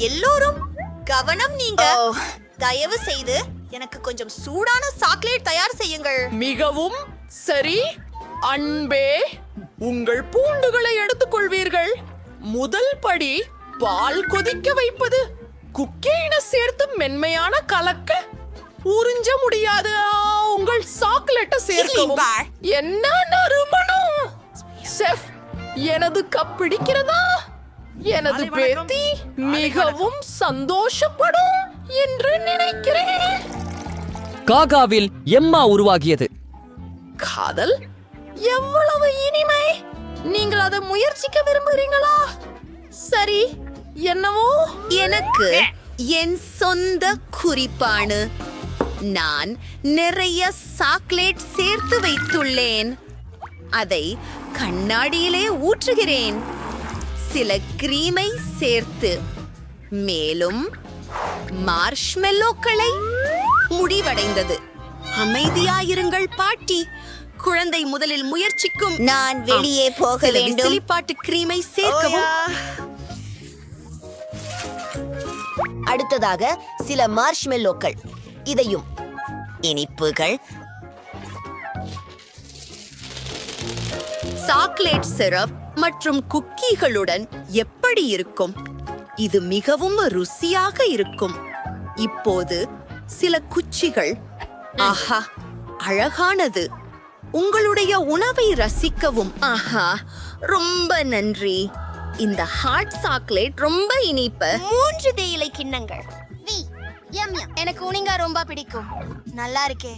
எல்லோரும் கவனம், நீங்க தயவு செய்து எனக்கு கொஞ்சம் சூடான சாக்லேட் தயார் செய்யுங்கள். மிகவும் சரி அன்பே, உங்கள் பூண்டுகளை எடுத்துக்கொள்வீர்கள். முதல் படி பால் கொதிக்க வைப்பது. குக்கீன சேர்த்து மென்மையான கலக்க உறிஞ்ச முடியாது. உங்கள் சாக்லேட்டை சேர்க்கவும். என்ன நறுமணம்! செஃப், எனது கப் பிடிக்கிறதா? எனது பேத்தி மிகவும் சந்தோஷப்படும் என்று நினைக்கிறேன். காகாவில் எம்மா உருவாகியது. காதல் எவ்வளவு இனிமை! நீங்கள் அதை முயற்சிக்க விரும்புகிறீங்களா? சரி, என்னவோ எனக்கு என் சொந்த குறிப்பானு. நான் நிறைய சாக்லேட் சேர்த்து வைத்துள்ளேன். அதை கண்ணாடியிலே ஊற்றுகிறேன். சில கிரீமை சேர்த்து மேலும் மார்ஷ்மெல்லோக்களை. முடிவடைந்தது. அமைதியாயிருங்கள் பாட்டி. குழந்தை முதலில் முயற்சிக்கும். நான் வெளியே போக வேண்டும். விசிலிப்பாட்டு கிரீமை சேர்க்கவும். அடுத்ததாக சில மார்ஷ்மெல்லோக்கள். இதையும் இனிப்புகள். சாக்லேட் சிரப் மற்றும் குக்கீகளுடன் எப்படி இருக்கும்? இது மிகவும் ருசியாக இருக்கும். இப்போது சில குச்சிகள். ஆஹா, அழகானது. உங்களுடைய உணவை ரசிக்கவும். ஆஹா, ரொம்ப நன்றி. இந்த ஹாட் சாக்லேட் ரொம்ப இனிப்பு. 3 தேயிலை கிண்ணங்கள். எனக்கு உனிங்கா ரொம்ப பிடிக்கும். நல்லா இருக்கே.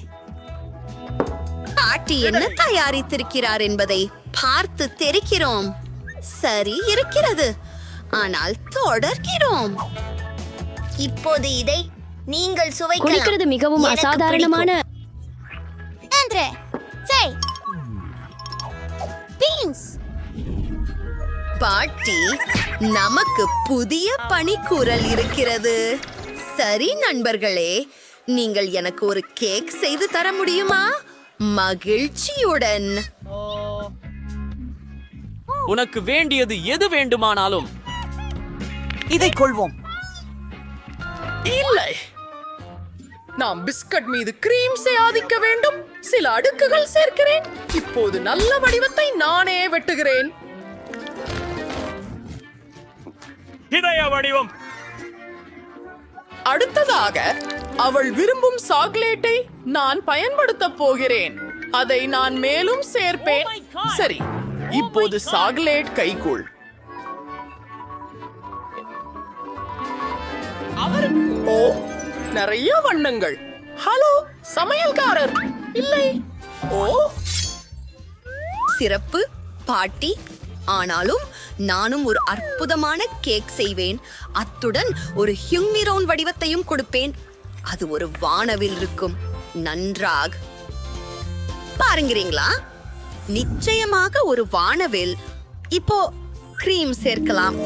பாட்டி என்ன தயாரித்திருக்கிறார் என்பதை பார்த்து தெரிக்கிறோம். சரி இருக்கிறது, ஆனால் தொடர்கிறோம். இப்போது இதை நீங்கள் சுவைக்கலாம். குடிக்கிறது மிகவும் எனக்கு அசாதாரணமான. ஆண்ட்ரே, செய். பீன்ஸ். பாட்டி, நமக்கு புதிய பணிக்கூறல் இருக்கிறது. சரி நண்பர்களே, நீங்கள் எனக்கு ஒரு கேக் செய்து தர முடியுமா? மகிழ்ச்சியுடன். உனக்கு வேண்டியது எது வேண்டுமானாலும் இதை கொள்வோம். இல்லை, நாம் பிஸ்கட் மீது கிரீம் ஆதிக்க வேண்டும். சில அடுக்குகள் சேர்க்கிறேன். இப்போது நல்ல வடிவத்தை நானே வெட்டுகிறேன். இதய வடிவம். அடுத்ததாக அவள் விரும்பும் சாக்லேட்டை நான் பயன்படுத்த போகிறேன். அதை நான் மேலும் சேர்ப்பேன். சரி, இப்போது சாக்லேட் கைக்குள். ஓ, நிறைய வண்ணங்கள். ஹலோ சமையல்காரர். இல்லை. ஓ, சிறப்பு பாட்டி. ஆனாலும் நானும் ஒரு அற்புதமான கேக் செய்வேன். அத்துடன் ஒரு ஹியூமிரோன் வடிவத்தையும் கொடுப்பேன். அது ஒரு வானவில் இருக்கும். நன்றாக பாருங்கிறீங்களா? நிச்சயமாக ஒரு வானவில். இப்போ கிரீம் சேர்க்கலாம்.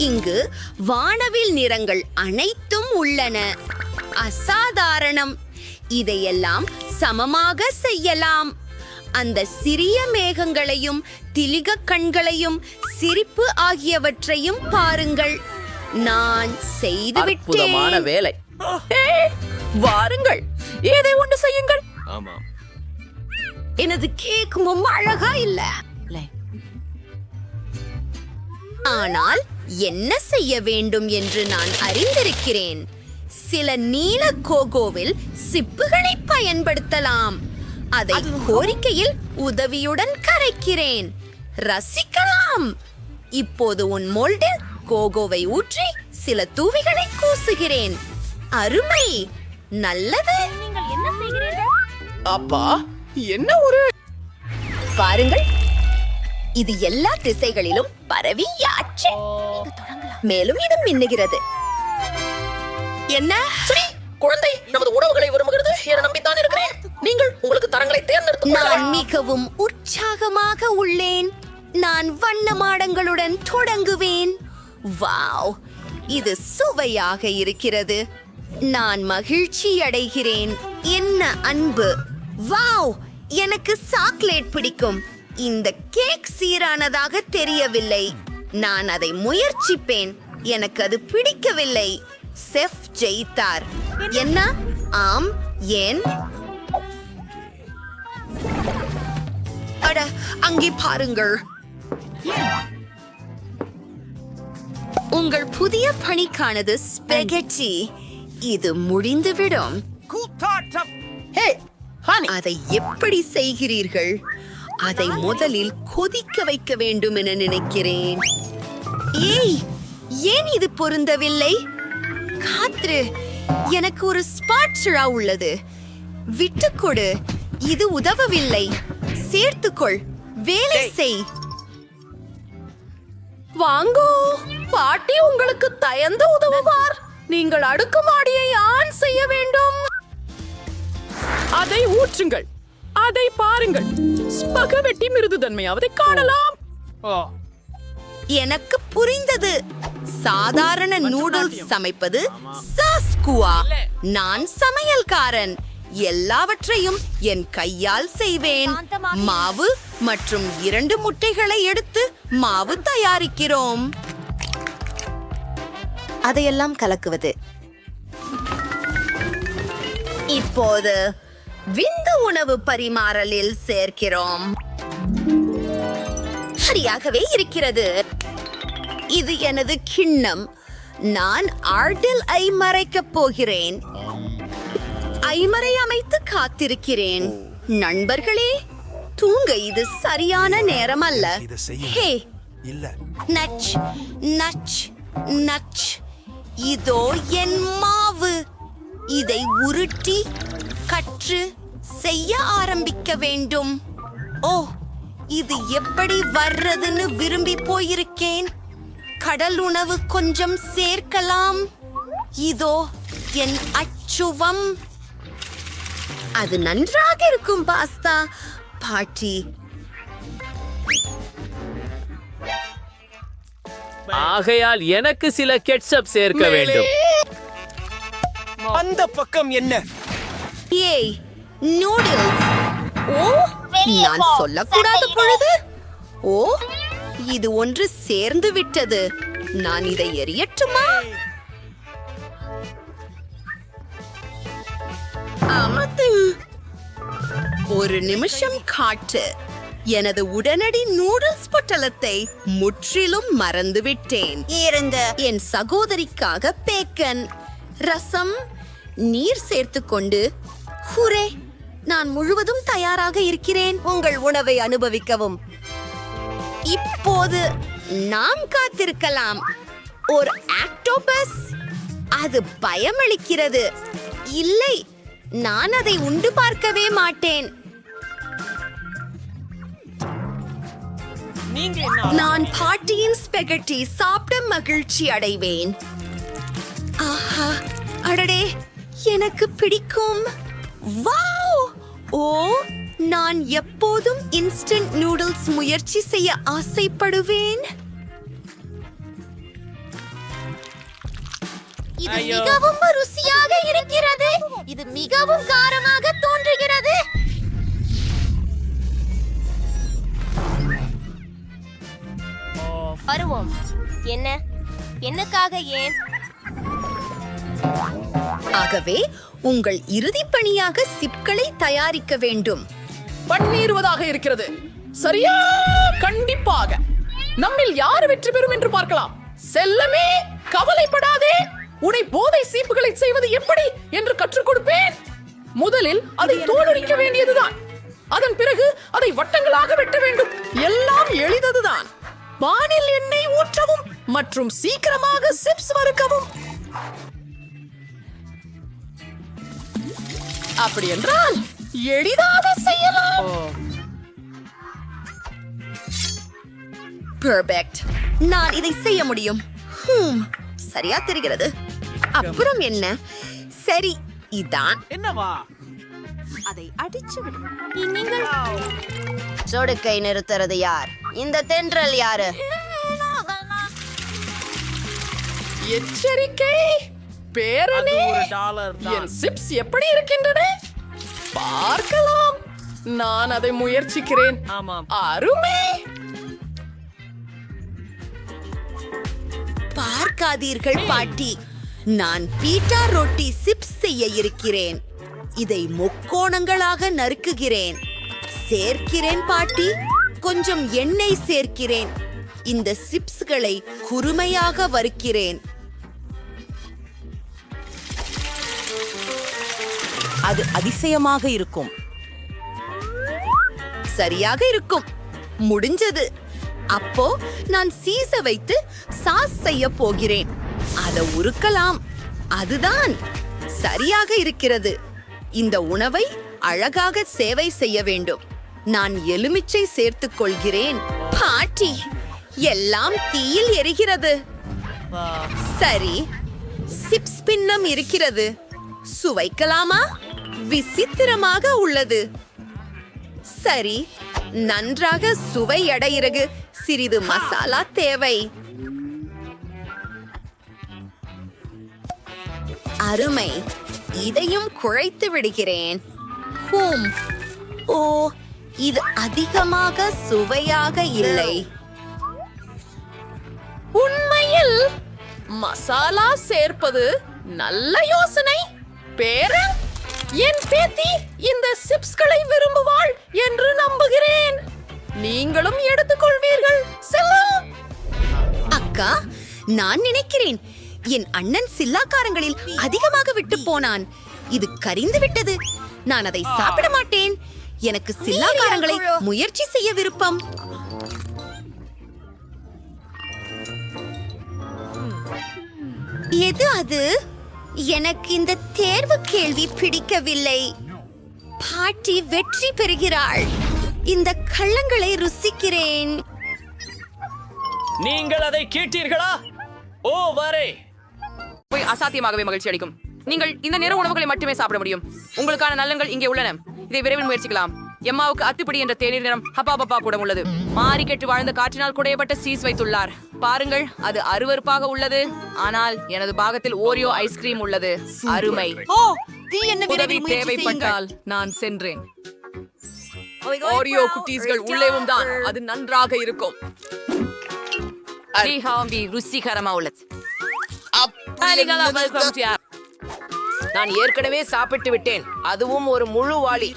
இங்கு வானவில் நிறங்கள் அனைத்தும் உள்ளன. அசாதாரணம். இதையெல்லாம் சமமாக செய்யலாம். அந்த சிறிய மேகங்களையும் திலிக கண்களையும் சிரிப்பு ஆகியவற்றையும் பாருங்கள். நான் அற்புதமான செய்துவிட்டேன். வேலை. வாருங்கள், ஏதை ஒன்று செய்யுங்கள். ஆமாம். எனது கேக் ரொம்ப அழகா இல்ல, ஆனால் என்ன செய்ய வேண்டும் என்று நான் அறிந்திருக்கிறேன். சில நீல கோகோவில் சிப்புகளை பயன்படுத்தலாம். அதை கோரிக்கையில் உதவியுடன் கரைக்கிறேன். ரசிக்கலாம். இப்போது உன் மோல்டில் கோகோவை ஊற்றி சில தூவிகளை கூசுகிறேன். அருமை, நல்லது. நீங்கள் என்ன செய்கிறீர்கள்? அப்பா, என்ன ஒரு பாருங்கள், இது எல்லா திசைகளிலும் பரவியாச்சு. மேலும் இது மின்னுகிறது. என்ன குழந்தை நமது உணவுகளை விரும்புகிறது என நம்பித்தான் இருக்கிறேன். நீங்கள் உங்களுக்கு தரங்களை தேர்ந்தெடுத்து நான் மிகவும் உற்சாகமாக உள்ளேன். நான் வண்ண மாடங்களுடன் தொடங்குவேன். வாவ், இது சுவையாக இருக்கிறது. நான் மகிழ்ச்சி அடைகிறேன். என்ன அன்பு! வாவ், எனக்கு சாக்லேட் பிடிக்கும். இந்த கேக் சீரானதாக தெரியவில்லை. நான் அதை முயற்சிப்பேன். எனக்கு அது பிடிக்கவில்லை. செஃப் ஜெயித்தார். என்ன? ஆம், ஏன்? அட, அங்கே பாருங்கள். உங்கள் புதிய பணிக்கானது ஸ்பெகெட்டி. இது முடிந்துவிடும். அதை எப்படி செய்கிறீர்கள்? அதை முதலில் கொதிக்க வைக்க வேண்டும் என நினைக்கிறேன். ஏய், ஏன் இது பொருந்தவில்லை? காத்ரு, எனக்கு ஒரு ஸ்பாட்சுரா உள்ளது. விட்டுக்கொடு, இது உதவவில்லை. சேர்த்துக்கொள், வேலை செய். வாங்கோ, பாட்டி உங்களுக்கு தயந்து உதவுவார். நீங்கள் அடுக்குமாடியை ஆன் செய்ய வேண்டும். அதை ஊற்றுங்கள், அதை பாருங்கள். ஸ்பகவெட்டி மிருதுதன்மையாவதை காணலாம். எனக்கு புரிந்தது. சாதாரண நூடுல்ஸ் சமைப்பது சாஸ்குவா. நான் சமையல்காரன். எல்லாவற்றையும் என் கையால் செய்வேன். மாவு மற்றும் 2 முட்டைகளை எடுத்து மாவு தயாரிக்கிறோம். அதையெல்லாம் கலக்குவது. இப்போது விந்து உணவு பரிமாறலில் சேர்க்கிறோம். சரியாகவே இருக்கிறது. இது எனது கிண்ணம். நான் ஆர்டில் ஐ மறைக்கப் போகிறேன். ஐமரை அமைத்து காத்திருக்கிறேன். நண்பர்களே, தூங்க இது சரியான நேரம் அல்ல. ஹே, நச் நச் நச். இதோ என் மாவு. இதை உருட்டி கற்று செய்ய ஆரம்பிக்க வேண்டும். ஓ, இது எப்படி வர்றதுன்னு விரும்பி போயிருக்கேன். கடல் உணவு கொஞ்சம் சேர்க்கலாம். இதோ என் அச்சுவம். அது நன்றாக இருக்கும் பாஸ்தா. பாட்டி, ஆகையால் எனக்கு சில கெட்சப் சேர்க்க வேண்டும். அந்த பக்கம் என்ன? ஏய், நூடுல்ஸ். ஓ, நான் சொல்லக்கூடாத பொழுது. ஓ, இது ஒன்று சேர்ந்து விட்டது. நான் இதை எரியட்டுமா? அமத்து. ஒரு நிமிஷம் காட்டு. எனது உடனடி நூடுல்ஸ் பொட்டலத்தை முற்றிலும் மறந்துவிட்டேன். என் சகோதரிக்காக பேக்கன், ரசம், நீர் சேர்த்துக்கொண்டு. ஹூரே, நான் முழுவதும் தயாராக இருக்கிறேன். உங்கள் உணவை அனுபவிக்கவும். இப்போது நாம் காத்திருக்கலாம். ஒரு ஆக்டோபஸ். அது பயமளிக்கிறது. இல்லை, நான் அதை உண்டு பார்க்கவே மாட்டேன். நான் பாட்டியின் ஸ்பெகட்டி சாப்பிட மகிழ்ச்சி அடைவேன். ஆஹா, அடடே, எனக்கு பிடிக்கும். வாவ்! ஓ, நான் எப்போதும் இன்ஸ்டன்ட் நூடுல்ஸ் முயற்சி செய்ய ஆசைப்படுவேன். இது மிகவும் ருசியாக இருக்கிறது. இது மிகவும் காரமாக தோன்றுகிறது. வருவோம். என்ன? என்னக்காக? ஏன்? ஆகவே உங்கள் இறுதி பணியாக சிப்களை தயாரிக்க வேண்டும். பன்னீருவதாக இருக்கிறது. சரியா? கண்டிப்பாக. நம்மில் யார் வெற்றி பெறும் என்று பார்க்கலாம். செல்லமே, கவலைப்படாதே. உன்னை போதை சீப்புகளை செய்வது எப்படி என்று கற்றுக் கொடுப்பேன். முதலில் அதை தோலுரிக்க வேண்டியதுதான். அதன் பிறகு அதை வட்டங்களாக வெட்ட வேண்டும். எல்லாம் எளிததுதான். வானில் எண்ணெய் ஊற்றவும் மற்றும் சீக்கிரமாக சிப்ஸ் வறுக்கவும். அப்படி என்றால் எளிதாக செய்யலாம். பெர்ஃபெக்ட். நான் இதை செய்ய முடியும். சரியா தெரிகிறது. அப்புறம் என்ன? சரி, இதான். என்னவா? அதை அடிச்சு விடு. நீங்கள் சொடுக்கை நிறுத்துறது யார்? இந்த தென்றல் யாரு? எச்சரிக்கை பேரனே, என் சிப்ஸ் எப்படி இருக்கின்றன பார்க்கலாம். நான் அதை முயற்சிக்கிறேன். ஆமாம். அருமை. பார்க்காதீர்கள் பாட்டி, நான் பீட்டா ரொட்டி சிப்ஸ் செய்ய இருக்கிறேன். இதை முக்கோணங்களாக நறுக்குகிறேன். சேர்க்கிறேன் பாட்டி, கொஞ்சம் எண்ணெய் சேர்க்கிறேன். இந்த சிப்ஸ்களை குறுமையாக வறுக்கிறேன். அது அதிசயமாக இருக்கும். சரியாக இருக்கும். முடிஞ்சது. அப்போ நான் சீஸ வைத்து சாஸ் செய்ய போகிறேன். அதை உருக்கலாம். அதுதான் சரியாக இருக்கிறது. இந்த உணவை அழகாக சேவை செய்ய வேண்டும். நான் எலுமிச்சை சேர்த்துக் கொள்கிறேன். பாட்டி, எல்லாம் தீயில் எரிகிறது. சரி, சிப்ஸ் பின்னம் இருக்கிறது. சுவைக்கலாமா? விசித்திரமாக உள்ளது. சரி, நன்றாக சுவை அடையிறகு சிறிது மசாலா தேவை. அருமை. இதையும் குழைத்து விடுகிறேன். ஹூம். ஓ, இது அதிகமாக சுவையாக இல்லை. உண்மையில் மசாலா சேர்ப்பது நல்ல யோசனை. பேரன், என் பேத்தி இந்த சிப்ஸ்களை விரும்புவாள் என்று நம்புகிறேன். நீங்களும் எடுத்துக்கொள்வீர்கள். செல்லம். அக்கா, நான் நினைக்கிறேன் என் அண்ணன் சில்லாக்காரங்களில் அதிகமாக விட்டு போனான். இது கரிந்து விட்டது. நான் அதை சாப்பிட மாட்டேன். எனக்கு சில்லாக்காரங்களை முயற்சி செய்ய விருப்பம். எது அது? எனக்கு இந்த தேர்வு கேள்வி பிடிக்கவில்லை. பாட்டி வெற்றி பெறுகிறாள். இந்த கள்ளங்களை ருசிக்கிறேன். நீங்கள் அதை கேட்டீர்களா? ஓ வரே. போய் அசாத்தியமாகவே மகிழ்ச்சி அளிக்கும். நீங்கள் இந்த நிற உணவுகளை மட்டுமே சாப்பிட முடியும். உங்களுக்கான நலன்கள் இங்கே உள்ளன. இதை விரைவில் முயற்சிக்கலாம். எம்மாவுக்கு அத்துப்படி என்ற தேநீர் நிறம் ஹப்பாபப்பா கூட உள்ளது. மாறி கெட்டு வாழ்ந்த காற்றினால் குடையப்பட்ட சீஸ் வைத்துள்ளார். பாருங்கள், அது அருவருப்பாக உள்ளது. ஆனால் எனது பாகத்தில் ஓரியோ ஐஸ்கிரீம் உள்ளது. அருமை. ஓ, தீ என்ன உதவி விரைவில் முயற்சி தேவைப்பட்டால் நான் சென்றேன். செய்யுங்கள். ஓரியோ குட்டீஸ்கள் உள்ளேவும் தான். அது நன்றாக இருக்கும். ஹாம்பி ருசிகரமா உள்ளது. நான் ஏற்கனவே சாப்பிட்டு விட்டேன். அதுவும் ஒரு முழு வாளி.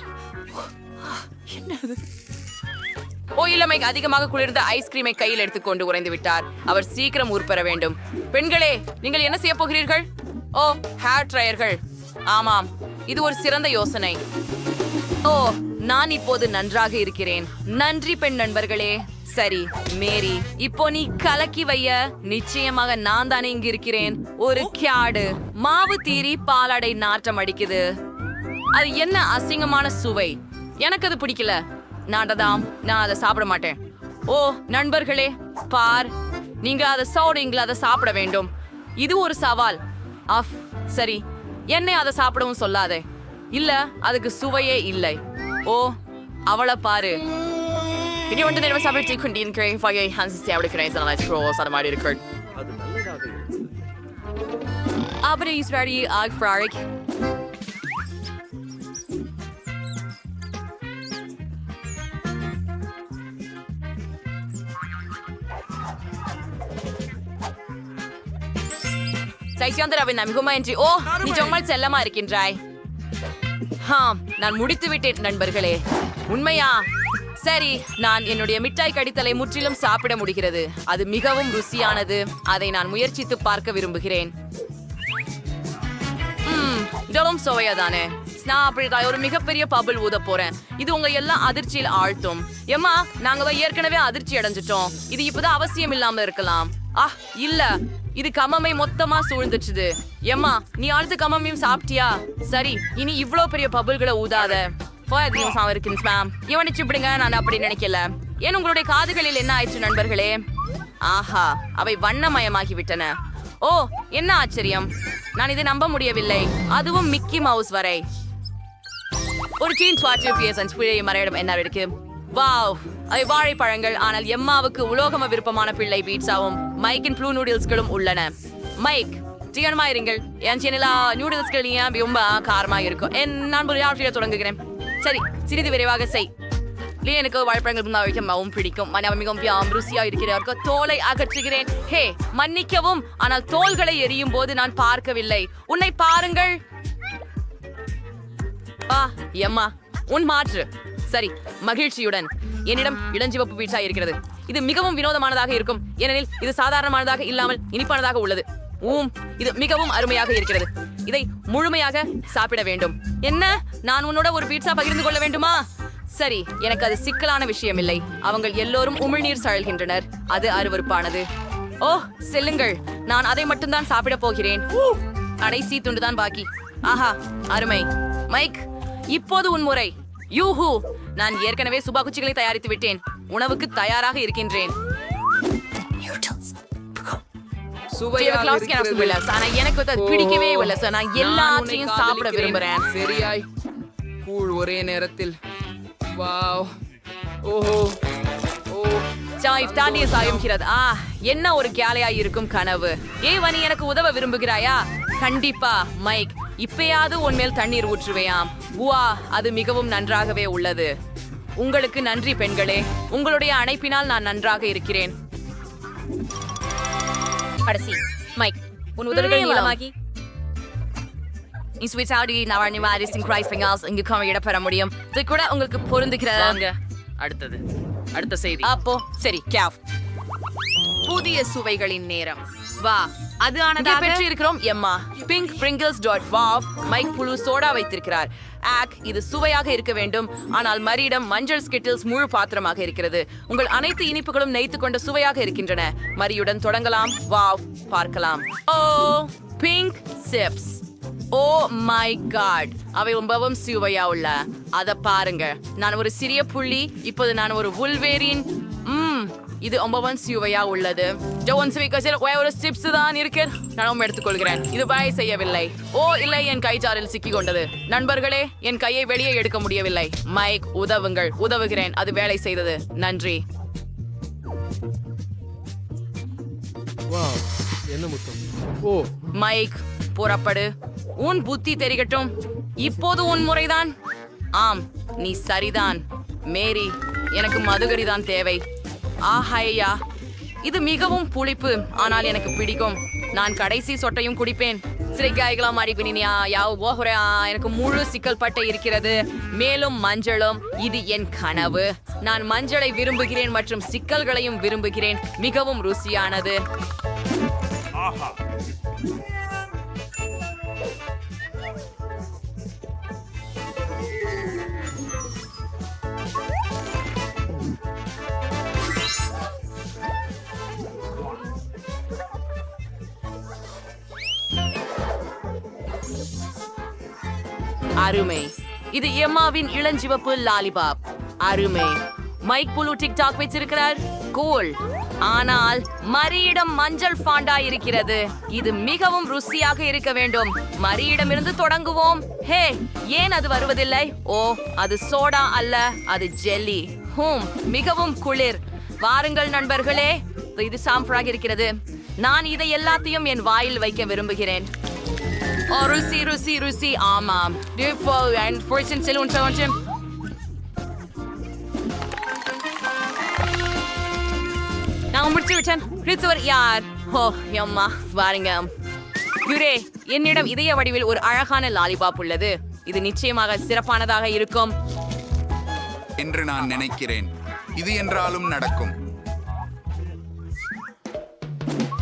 ஓயிலமைக்கு அதிகமாக குளிர்ந்த ஐஸ்கிரீமை கையில் எடுத்துக்கொண்டு உறைந்து விட்டார். அவர் சீக்கிரம் ஊர்பெற வேண்டும். பெண்களே, நீங்கள் என்ன செய்ய போகிறீர்கள்? ஓ, ஹேர் ட்ரையர்கள். ஆமாம், இது ஒரு சிறந்த யோசனை. ஓ, நான் இப்போது நன்றாக இருக்கிறேன். நன்றி பெண் நண்பர்களே. சரி மேரி, இப்போ நீ கலக்கி வைய. நிச்சயமாக நான் தானே இங்க இருக்கிறேன். ஒரு கியாடு மாவு தீரி பாலாடை நாற்றம் அடிக்குது. அது என்ன அசிங்கமான சுவை. எனக்கு அது பிடிக்கல. நான் அதை சாப்பிட மாட்டேன். ஓ நண்பர்களே, பார், நீங்க அதை சாப்பிடுங்களா? அதை சாப்பிட வேண்டும். இது ஒரு சவால். அஃப், சரி, என்னை அதை சாப்பிடவும் சொல்லாதே. இல்ல, அதுக்கு சுவையே இல்லை. ஓ, அவளை பாரு. இனி வந்து நேரம் சாப்பிட்டு கொண்டிருக்கிறேன். வகை ஹான்ஸ் தேவைக்கிறேன். சாத மாதிரி இருக்கிறேன். Aber ist ready, Frag. சைசியாந்தராவின் நம்பிக்கை. ஓ, நீ ஜொம்மல் செல்லமா இருக்கின்றாய். நான் முடித்து விட்டேன் நண்பர்களே. உண்மையா? சரி, நான் என்னுடைய மிட்டாய் கடித்தலை முற்றிலும் சாப்பிட முடிகிறது. அது மிகவும் ருசியானது. அதை நான் முயற்சித்து பார்க்க விரும்புகிறேன். இதெல்லாம் சுவையாதானே. நான் அப்படிதான் ஒரு மிகப்பெரிய பபிள் ஊத போறேன். இது உங்க எல்லாம் அதிர்ச்சியில் ஆழ்த்தும். ஏம்மா, நாங்க தான் ஏற்கனவே அதிர்ச்சி அடைஞ்சிட்டோம். இது இப்பதான் அவசியம் இல்லாம இருக்கலாம். இல்ல, இது கமமை மொத்தமா சூழ்ந்துச்சுது. ஏம்மா, நீ அடுத்த கமமையும் சாப்பிட்டியா? சரி, இனி இவ்ளோ பெரிய பபிள்களை ஊதாத. இவனிச்சுடுங்க. நான் அப்படி நினைக்கல. ஏன் உங்களுடைய காதுகளில் என்ன ஆயிடுச்சு நண்பர்களே? ஆஹா, அவை வண்ணமயமாகி விட்டன. ஓ, என்ன ஆச்சரியம். நான் இதை நம்ப முடியவில்லை. அதுவும் மிக்கி மவுஸ் வரை. ஒரு டீன் மறையிடம் என்ன இருக்கு? வாவ், அவை வாழைப்பழங்கள். ஆனால் எம்மாவுக்கு உலோகம விருப்பமான பிள்ளை பீட்சாவும் மைக்கின் ப்ளூ நூடுல்ஸ்களும் உள்ளன. மைக், சீக்கிரமா இருங்கள். என் சேனலா நூடுல்ஸ்கள் ஏன் ரொம்ப காரமா இருக்கும். நான் தொடங்குகிறேன். சரி, சிறிது விரைவாக செய். எனக்கு வாழைப்பழங்கள் வைக்கவும் பிடிக்கும் மிகவும் ருசியா இருக்கிறார்கள். தோலை அகற்றுகிறேன். ஹே, மன்னிக்கவும், ஆனால் தோள்களை எரியும் போது நான் பார்க்கவில்லை. உன்னை பாருங்கள். எம்மா, உன் மாற்று. சரி, மகிழ்ச்சியுடன். என்னிடம் இளஞ்சிவப்பு பீட்சா இருக்கிறது. இது மிகவும் வினோதமானதாக இருக்கும், ஏனெனில் இது சாதாரணமானதாக இல்லாமல் இனிப்பானதாக உள்ளது. இது மிகவும் அருமையாக இருக்கிறது. இதை முழுமையாக சாப்பிட வேண்டும். என்ன, நான் உன்னோட ஒரு பீட்சா பகிர்ந்து கொள்ள வேண்டுமா? சரி, எனக்கு அது சிக்கலான விஷயம் இல்லை. அவங்க எல்லோரும் உமிழ்நீர் சழல்கின்றனர். அது அருவருப்பானது. ஓ, செல்லுங்கள், நான் அதை மட்டும்தான் சாப்பிட போகிறேன். கடைசி துண்டுதான் பாக்கி. ஆஹா, அருமை. மைக், இப்போது உன் முறை. யூஹூ, நான் ஏற்கனவே சுபாகுச்சிகளை தயாரித்து விட்டேன். உணவுக்கு தயாராக இருக்கின்றேன். எனக்கு பிடிக்கவே இல்லை சார். நான் எல்லாத்தையும் சாப்பிட விரும்புறேன். சரியாய் கூழ் ஒரே நேரத்தில். வாவ், ஓஹோ, ஓ, தாண்டிய சாயுகிறது. என்ன ஒரு கேலையா இருக்கும் கனவு. வனி, எனக்கு உதவ விரும்புகிறாயா? கண்டிப்பா மைக். இப்பயாவது உன்மேல் தண்ணீர் ஊற்றுவேயாம். அது மிகவும் நன்றாகவே உள்ளது. உங்களுக்கு நன்றி பெண்களே. உங்களுடைய அணைப்பினால் நான் நன்றாக இருக்கிறேன். கடைசி மைக், உன் உதடுகள் நீளமாகி இங்கு இடப்பெற முடியும். இது கூட உங்களுக்கு பொருந்துகிறது. அடுத்த செய்தி. அப்போ சரி, கேவ். புதிய சுவைகளின் நேரம். வா, அது ஆனதாக பெற்று இருக்கிறோம். Emma, pink Pringles dot wow. Mike புழு சோடா வைத்திருக்கிறார். இது சுவையாக இருக்க வேண்டும், ஆனால் மரியிடம் மஞ்சள் ஸ்கிட்டில்ஸ் முழு பாத்திரமாக இருக்கிறது. உங்கள் அனைத்து இனிப்புகளும் நெய்த்து கொண்ட சுவையாக இருக்கின்றன. மரியுடன் தொடங்கலாம். வாவ், பார்க்கலாம். Oh, pink chips. Oh my God, அவை ரொம்பவும் சுவையா உள்ள. அத பாருங்க. நான் ஒரு சிறிய புள்ளி, இப்போது நான் ஒரு வுல்வேரின். இது ரொம்பவும் சுவையா உள்ளது. ஒரு சிப்ஸ் தான் இருக்கு. நான் எடுத்துக்கொள்கிறேன். இது வாய் செய்யவில்லை. ஓ இல்லை, என் கைச்சாரில் சிக்கி கொண்டது. நண்பர்களே, என் கையை வெளியே எடுக்க முடியவில்லை. மைக், உதவுங்கள். உதவுகிறேன். அது வேலை செய்தது. நன்றி. மைக், புறப்படு. உன் புத்தி தெரிகட்டும். இப்போது உன் முறைதான். ஆம், நீ சரிதான். மேரி, எனக்கு மதுகரிதான் தேவை. ஆஹையா, இது மிகவும் புளிப்பு, ஆனால் எனக்கு பிடிக்கும். நான் கடைசி சொட்டையும் குடிப்பேன். சிறைக்காய்களா மாறிப்பினியா எனக்கு முழு சிக்கல் பட்டை இருக்கிறது, மேலும் மஞ்சளும். இது என் கனவு. நான் மஞ்சளை விரும்புகிறேன் மற்றும் சிக்கல்களையும் விரும்புகிறேன். மிகவும் ருசியானது. அருமை. இது எம்மாவின் இளஞ்சிவப்பு லாலிபாப். அருமை. மைக் புழு டிக்டாக் வச்சிருக்கிறார். கூல். ஆனால் மரியிடம் மஞ்சள் ஃபாண்டா இருக்கிறது. இது மிகவும் ருசியாக இருக்க வேண்டும். மரியிடமிருந்து தொடங்குவோம். ஹே, ஏன் அது வருவதில்லை? ஓ, அது சோடா அல்ல, அது ஜெல்லி. மிகவும் குளிர். வாருங்கள் நண்பர்களே, இது சாம்பலாக இருக்கிறது. நான் இதை எல்லாத்தையும் என் வாயில் வைக்க விரும்புகிறேன். ருசி ருசி ருசி. ஆமாம். நான் முடிச்சு விட்டேன். கிறிஸ்துவர் யார்? ஓ எம்மா, வாருங்க. குரே, என்னிடம் இதய வடிவில் ஒரு அழகான லாலிபாப் உள்ளது. இது நிச்சயமாக சிறப்பானதாக இருக்கும் என்று நான் நினைக்கிறேன். இது என்றாலும் நடக்கும்.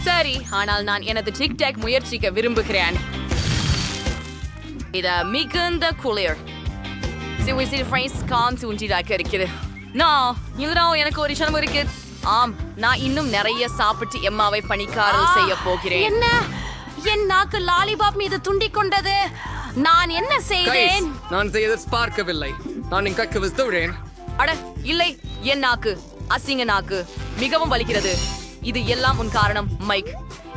சரி, ஆனால் நான் எனது டிக்டாக் முயற்சிக்க விரும்புகிறேன். இது மிகுந்த குளிர். எனக்கு ஒரு விஷயம் இருக்கு. ஆம், நான் இன்னும் நிறைய சாப்பிட்டு எம்மாவை பணிக்காரல் செய்ய போகிறேன். என்ன, என் நாக்கு லாலிபாப் மீது துண்டிக் கொண்டது. நான் என்ன செய்தேன்? நான் செய்தது பார்க்கவில்லை. நான் என் கைக்கு விசுறேன். அட இல்லை, என் நாக்கு அசிங்க நாக்கு மிகவும் வலிக்கிறது. இது எல்லாம் உன் காரணம் மைக்.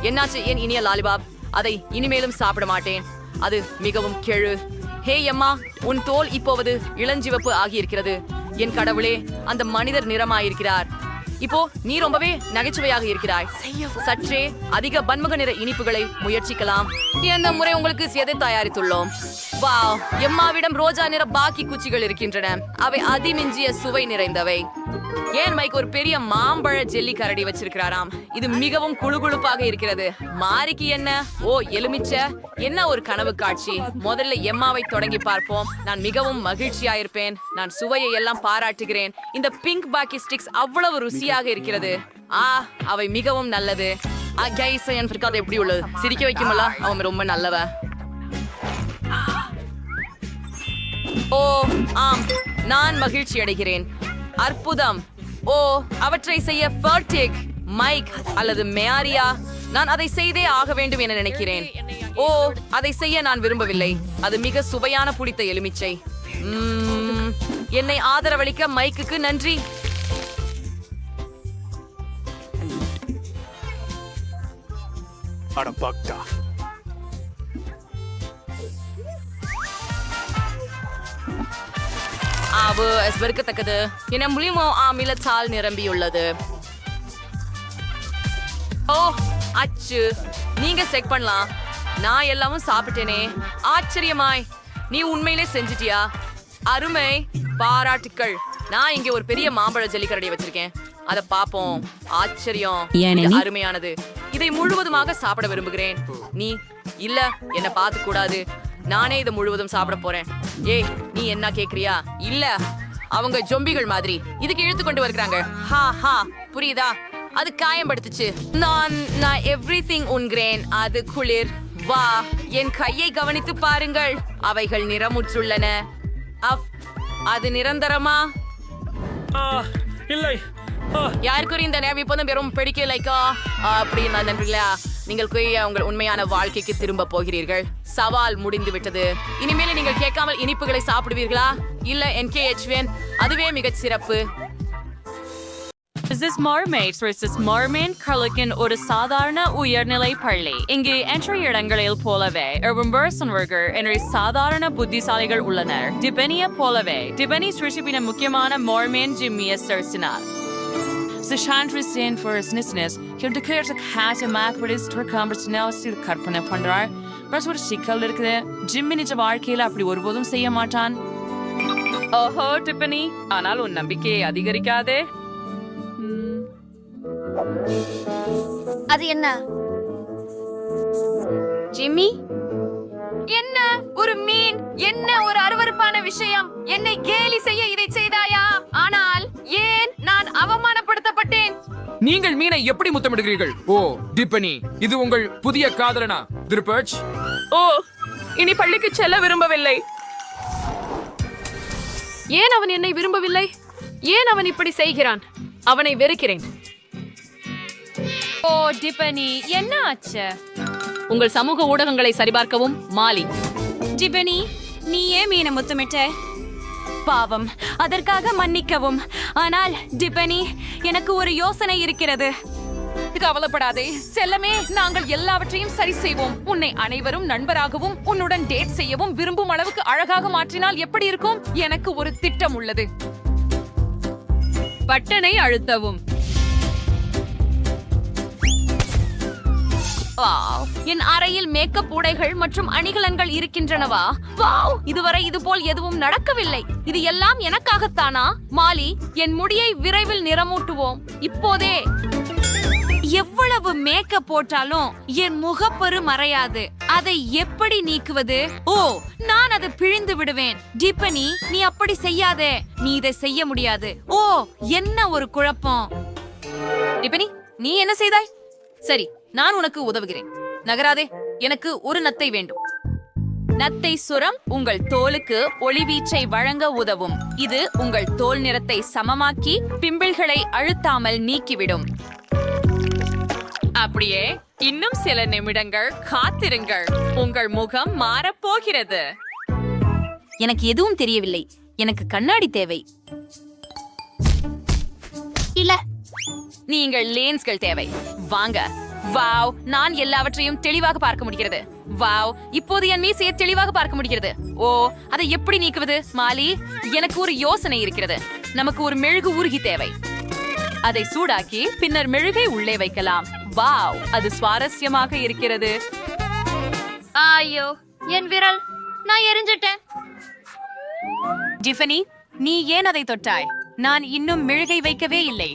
என்னாச்சு என் இனிய லாலிபாப்? அதை இனிமேலும் சாப்பிட மாட்டேன். அது மிகவும் கெழு. ஹே எம்மா, உன் தோல் இப்போது இளஞ்சிவப்பு ஆகியிருக்கிறது. என் கடவுளே, அந்த மனிதர் நிறமாயிருக்கிறார். இப்போ நீ ரொம்பவே நகைச்சுவையாக இருக்கிறாய். சற்றே அதிக பன்முக நிற இனிப்புகளை முயற்சிக்கலாம். இந்த முறை உங்களுக்கு எதை தயாரித்துள்ளோம்? வாவ், எம்மாவிடம் ரோஜா நிற பாக்கி குச்சிகள் இருக்கின்றன. அவை அதிமிஞ்சிய சுவை நிறைந்தவை. ஏன் மைக் ஒரு பெரிய மாம்பழ ஜெல்லி கரடி வச்சிருக்கிறாராம். இது மிகவும் குளுகுளுப்பாக இருக்கிறது. மாரிக்கு என்ன? ஓ, எலுமிச்சை. என்ன ஒரு கனவு காட்சி. முதல்ல எம்மாவை தொடங்கி பார்ப்போம். நான் மிகவும் மகிழ்ச்சியாயிருப்பேன். நான் சுவையை எல்லாம் பாராட்டுகிறேன். இந்த பிங்க் பாக்கி ஸ்டிக்ஸ் அவ்வளவு ருசியாக இருக்கிறது. அவை மிகவும் நல்லது. எப்படி உள்ளது? சிரிக்க வைக்குமல்ல, அவன் ரொம்ப நல்லவ. ஓ ஆம், நான் மகிழ்ச்சி அடைகிறேன். அற்புதம். ஓ, அவற்றை செய்ய ஃபர்டிக், மைக் அல்லது மேரியா, நான் அதை செய்தே ஆக வேண்டும் என நினைக்கிறேன். ஓ, அதை செய்ய நான் விரும்பவில்லை. அது மிக சுவையான புளித்த எலுமிச்சை. என்னை ஆதரவளிக்க மைக்குக்கு நன்றி. வெறுக்கத்தக்கது. என முலிமோ அமிலத்தால் நிரம்பியுள்ளது. ஓ அச்சு, நீங்க செக் பண்ணலாம். நான் எல்லாமும் சாப்பிட்டேனே. ஆச்சரியமாய், நீ உண்மையிலே செஞ்சிட்டியா? அருமை, பாராட்டுக்கள். நான் இங்கே ஒரு பெரிய மாம்பழ ஜல்லிக்கரடியை வச்சிருக்கேன். அதை பாப்போம். ஆச்சரியம், இது அருமையானது. இதை முழுவதுமாக சாப்பிட விரும்புகிறேன். நீ இல்ல, என்ன பார்த்து கூடாது. நானே இதை முழுவதும் சாப்பிட போறேன். ஏய், நீ என்ன கேக்குறியா? இல்ல, அவங்க ஜொம்பிகள் மாதிரி இதுக்கு இழுத்து கொண்டு வருகிறாங்க. ஹா ஹா, புரியுதா? அது காயம்படுத்துச்சு. நான் எவ்ரிதிங் உண்கிறேன். அது குளிர். வா, என் கையை கவனித்து பாருங்கள். அவைகள் நிறமுற்றுள்ளன. அது நிரந்தரமா? இல்லை. யாருக்கும் இந்த நேரம் இப்போதும் வெறும் பிடிக்கலைக்கா அப்படின்னு நண்பர்களா, நீங்கள் உங்கள் உண்மையான வாழ்க்கைக்கு திரும்ப போகிறீர்கள். சவால் முடிந்து விட்டது. இனிமேல் நீங்கள் கேட்காமல் இனிப்புகளை சாப்பிடுவீர்களா? இல்ல, NKHVN, அதுவே மிகச் சிறப்பு. This Mermaids vs. Mermaid Carlican ஒரு சாதாரண உயர்நிலை பள்ளி. இங்கு என்ற இடங்களில் போலவே எர்வம்பர்சன்வர்கர் என்ற சாதாரண புத்திசாலிகள் உள்ளனர். டிபெனிய போலவே டிபெனி சிருஷ்டிப்பின முக்கியமான மோர்மேன் ஜிம்மிய சர்சினார். Sishandrisin for his nisness, he'll declare the cat and mac with his personality கற்பனை பண்றார். பட் ஒரு சிக்கல் இருக்குது. ஜிம்மி நிஜ வாழ்க்கையில அப்படி ஒருபோதும் செய்ய மாட்டான். ஓஹோ டிபனி, ஆனால் உன் நம்பிக்கையை அதிகரிக்காதே. அது என்ன? ஜிம்மி, என்ன ஒரு மீன்? என்ன ஒரு அருவருப்பான விஷயம்! என்னை கேலி செய்ய இதை செய்தாயா? ஆனால் ஏன் நான் அவமானப்படுத்தப்பட்டேன்? நீங்கள் மீனை எப்படி முத்தமிடுகிறீர்கள்? ஓ டிப்பனி, இது உங்கள் புதிய காதலனா திருப்பர்ச்? ஓ, இனி பள்ளிக்கு செல்ல விரும்பவில்லை. ஏன் அவன் என்னை விரும்பவில்லை? ஏன் அவன் இப்படி செய்கிறான்? அவனை வெறுக்கிறேன். ஓ டிபனி, என்ன ஆச்சு? உங்கள் சமூக ஊடகங்களை சரிபார்க்கவும். மாலி. டிபனி, நீ ஏன் மீனை முத்தமிட்ட? பாவம், அதற்காக மன்னிக்கவும். ஆனால் டிபனி, எனக்கு ஒரு யோசனை இருக்கிறது. கவலைப்படாதே செல்லமே, நாங்கள் எல்லாவற்றையும் சரி செய்வோம். உன்னை அனைவரும் நண்பராகவும் உன்னுடன் டேட் செய்யவும் விரும்பும் அளவுக்கு அழகாக மாற்றினால் எப்படி இருக்கும்? எனக்கு ஒரு திட்டம் உள்ளது. பட்டனை அழுத்தவும். என் அறையில் மேக்கப் உடைகள் மற்றும் அணிகலன்கள் இருக்கின்றனவா? வாவ், இதுவரை இது போல் எதுவும் நடக்கவில்லை. இது எல்லாம் எனக்காகத்தானா? மாலி, என் முடியை விரைவில் நிறமூட்டுவோம். இப்போதே. எவ்வளவு மேக்கப் போட்டாலும் என் முகப்பரு மறையாது. அதை எப்படி நீக்குவது? ஓ, நான் அதை பிழிந்து விடுவேன். டிபனி, நீ அப்படி செய்யாதே. நீ இதை செய்ய முடியாது. ஓ, என்ன ஒரு குழப்பம். டிபனி, நீ என்ன செய்தாய்? சரி, நான் உனக்கு உதவுகிறேன். நகராதே, எனக்கு ஒரு நத்தை வேண்டும். நத்தை சுரம் உங்கள் தோலுக்கு ஒளிவீச்சை வழங்க உதவும். இது உங்கள் தோல் நிறத்தை சமமாக்கி பிம்பிள்களை அழுத்தாமல் நீக்கிவிடும். அப்படியே இன்னும் சில நிமிடங்கள் காத்திருங்கள். உங்கள் முகம் மாறப்போகிறது. எனக்கு எதுவும் தெரியவில்லை. எனக்கு கண்ணாடி தேவை. இல்ல, நீங்கள் லென்ஸ்கள் தேவை. வாங்க. வாவ், நான் எல்லாவற்றையும் தெளிவாக பார்க்க முடிகிறது. வாவ், இப்போது என் மீசையை தெளிவாக பார்க்க முடிகிறது. ஓ, அதை எப்படி நீக்குவது? மாலி, எனக்கு ஒரு யோசனை இருக்கிறது. நமக்கு ஒரு மெழுகு ஊருகி தேவை. அதை சூடாக்கி பின்னர் மெழுகை உள்ளே வைக்கலாம். வாவ், அது சுவாரஸ்யமாக இருக்கிறது. ஐயோ, என் விரல், நான் எரிஞ்சிட்டேன். டிஃபனி, நீ ஏன் அதை தொட்டாய்? நான் இன்னும் மெழுகை வைக்கவே இல்லை.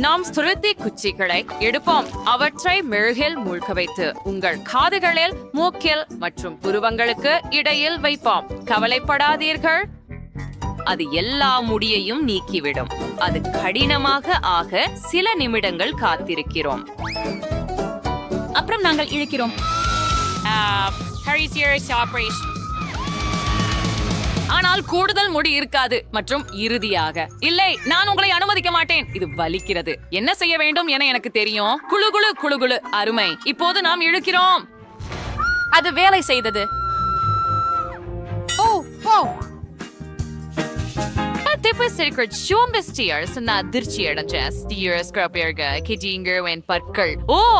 நாம் சுருத்தி குச்சிகளை எடுப்போம். அவற்றை மெழுகில் மூழ்க வைத்து உங்கள் காதுகளில், மூக்கில் மற்றும் புருவங்களுக்கு இடையில் வைப்போம். கவலைப்படாதீர்கள், அது எல்லா முடியையும் நீக்கிவிடும். அது கடினமாக ஆக சில நிமிடங்கள் காத்திருக்கிறோம். அப்புறம் நாங்கள் இழுக்கிறோம். ஆனால் கூடுதல் முடி இருக்காது. மற்றும் இறுதியாக, இல்லை, நான் உங்களை அனுமதிக்க மாட்டேன். இது வலிக்கிறது. என்ன செய்ய வேண்டும் என எனக்கு தெரியும். குளு குளு குளு குளு. அருமை. இப்போது நாம் இழுக்கிறோம். அது வேலை செய்தது.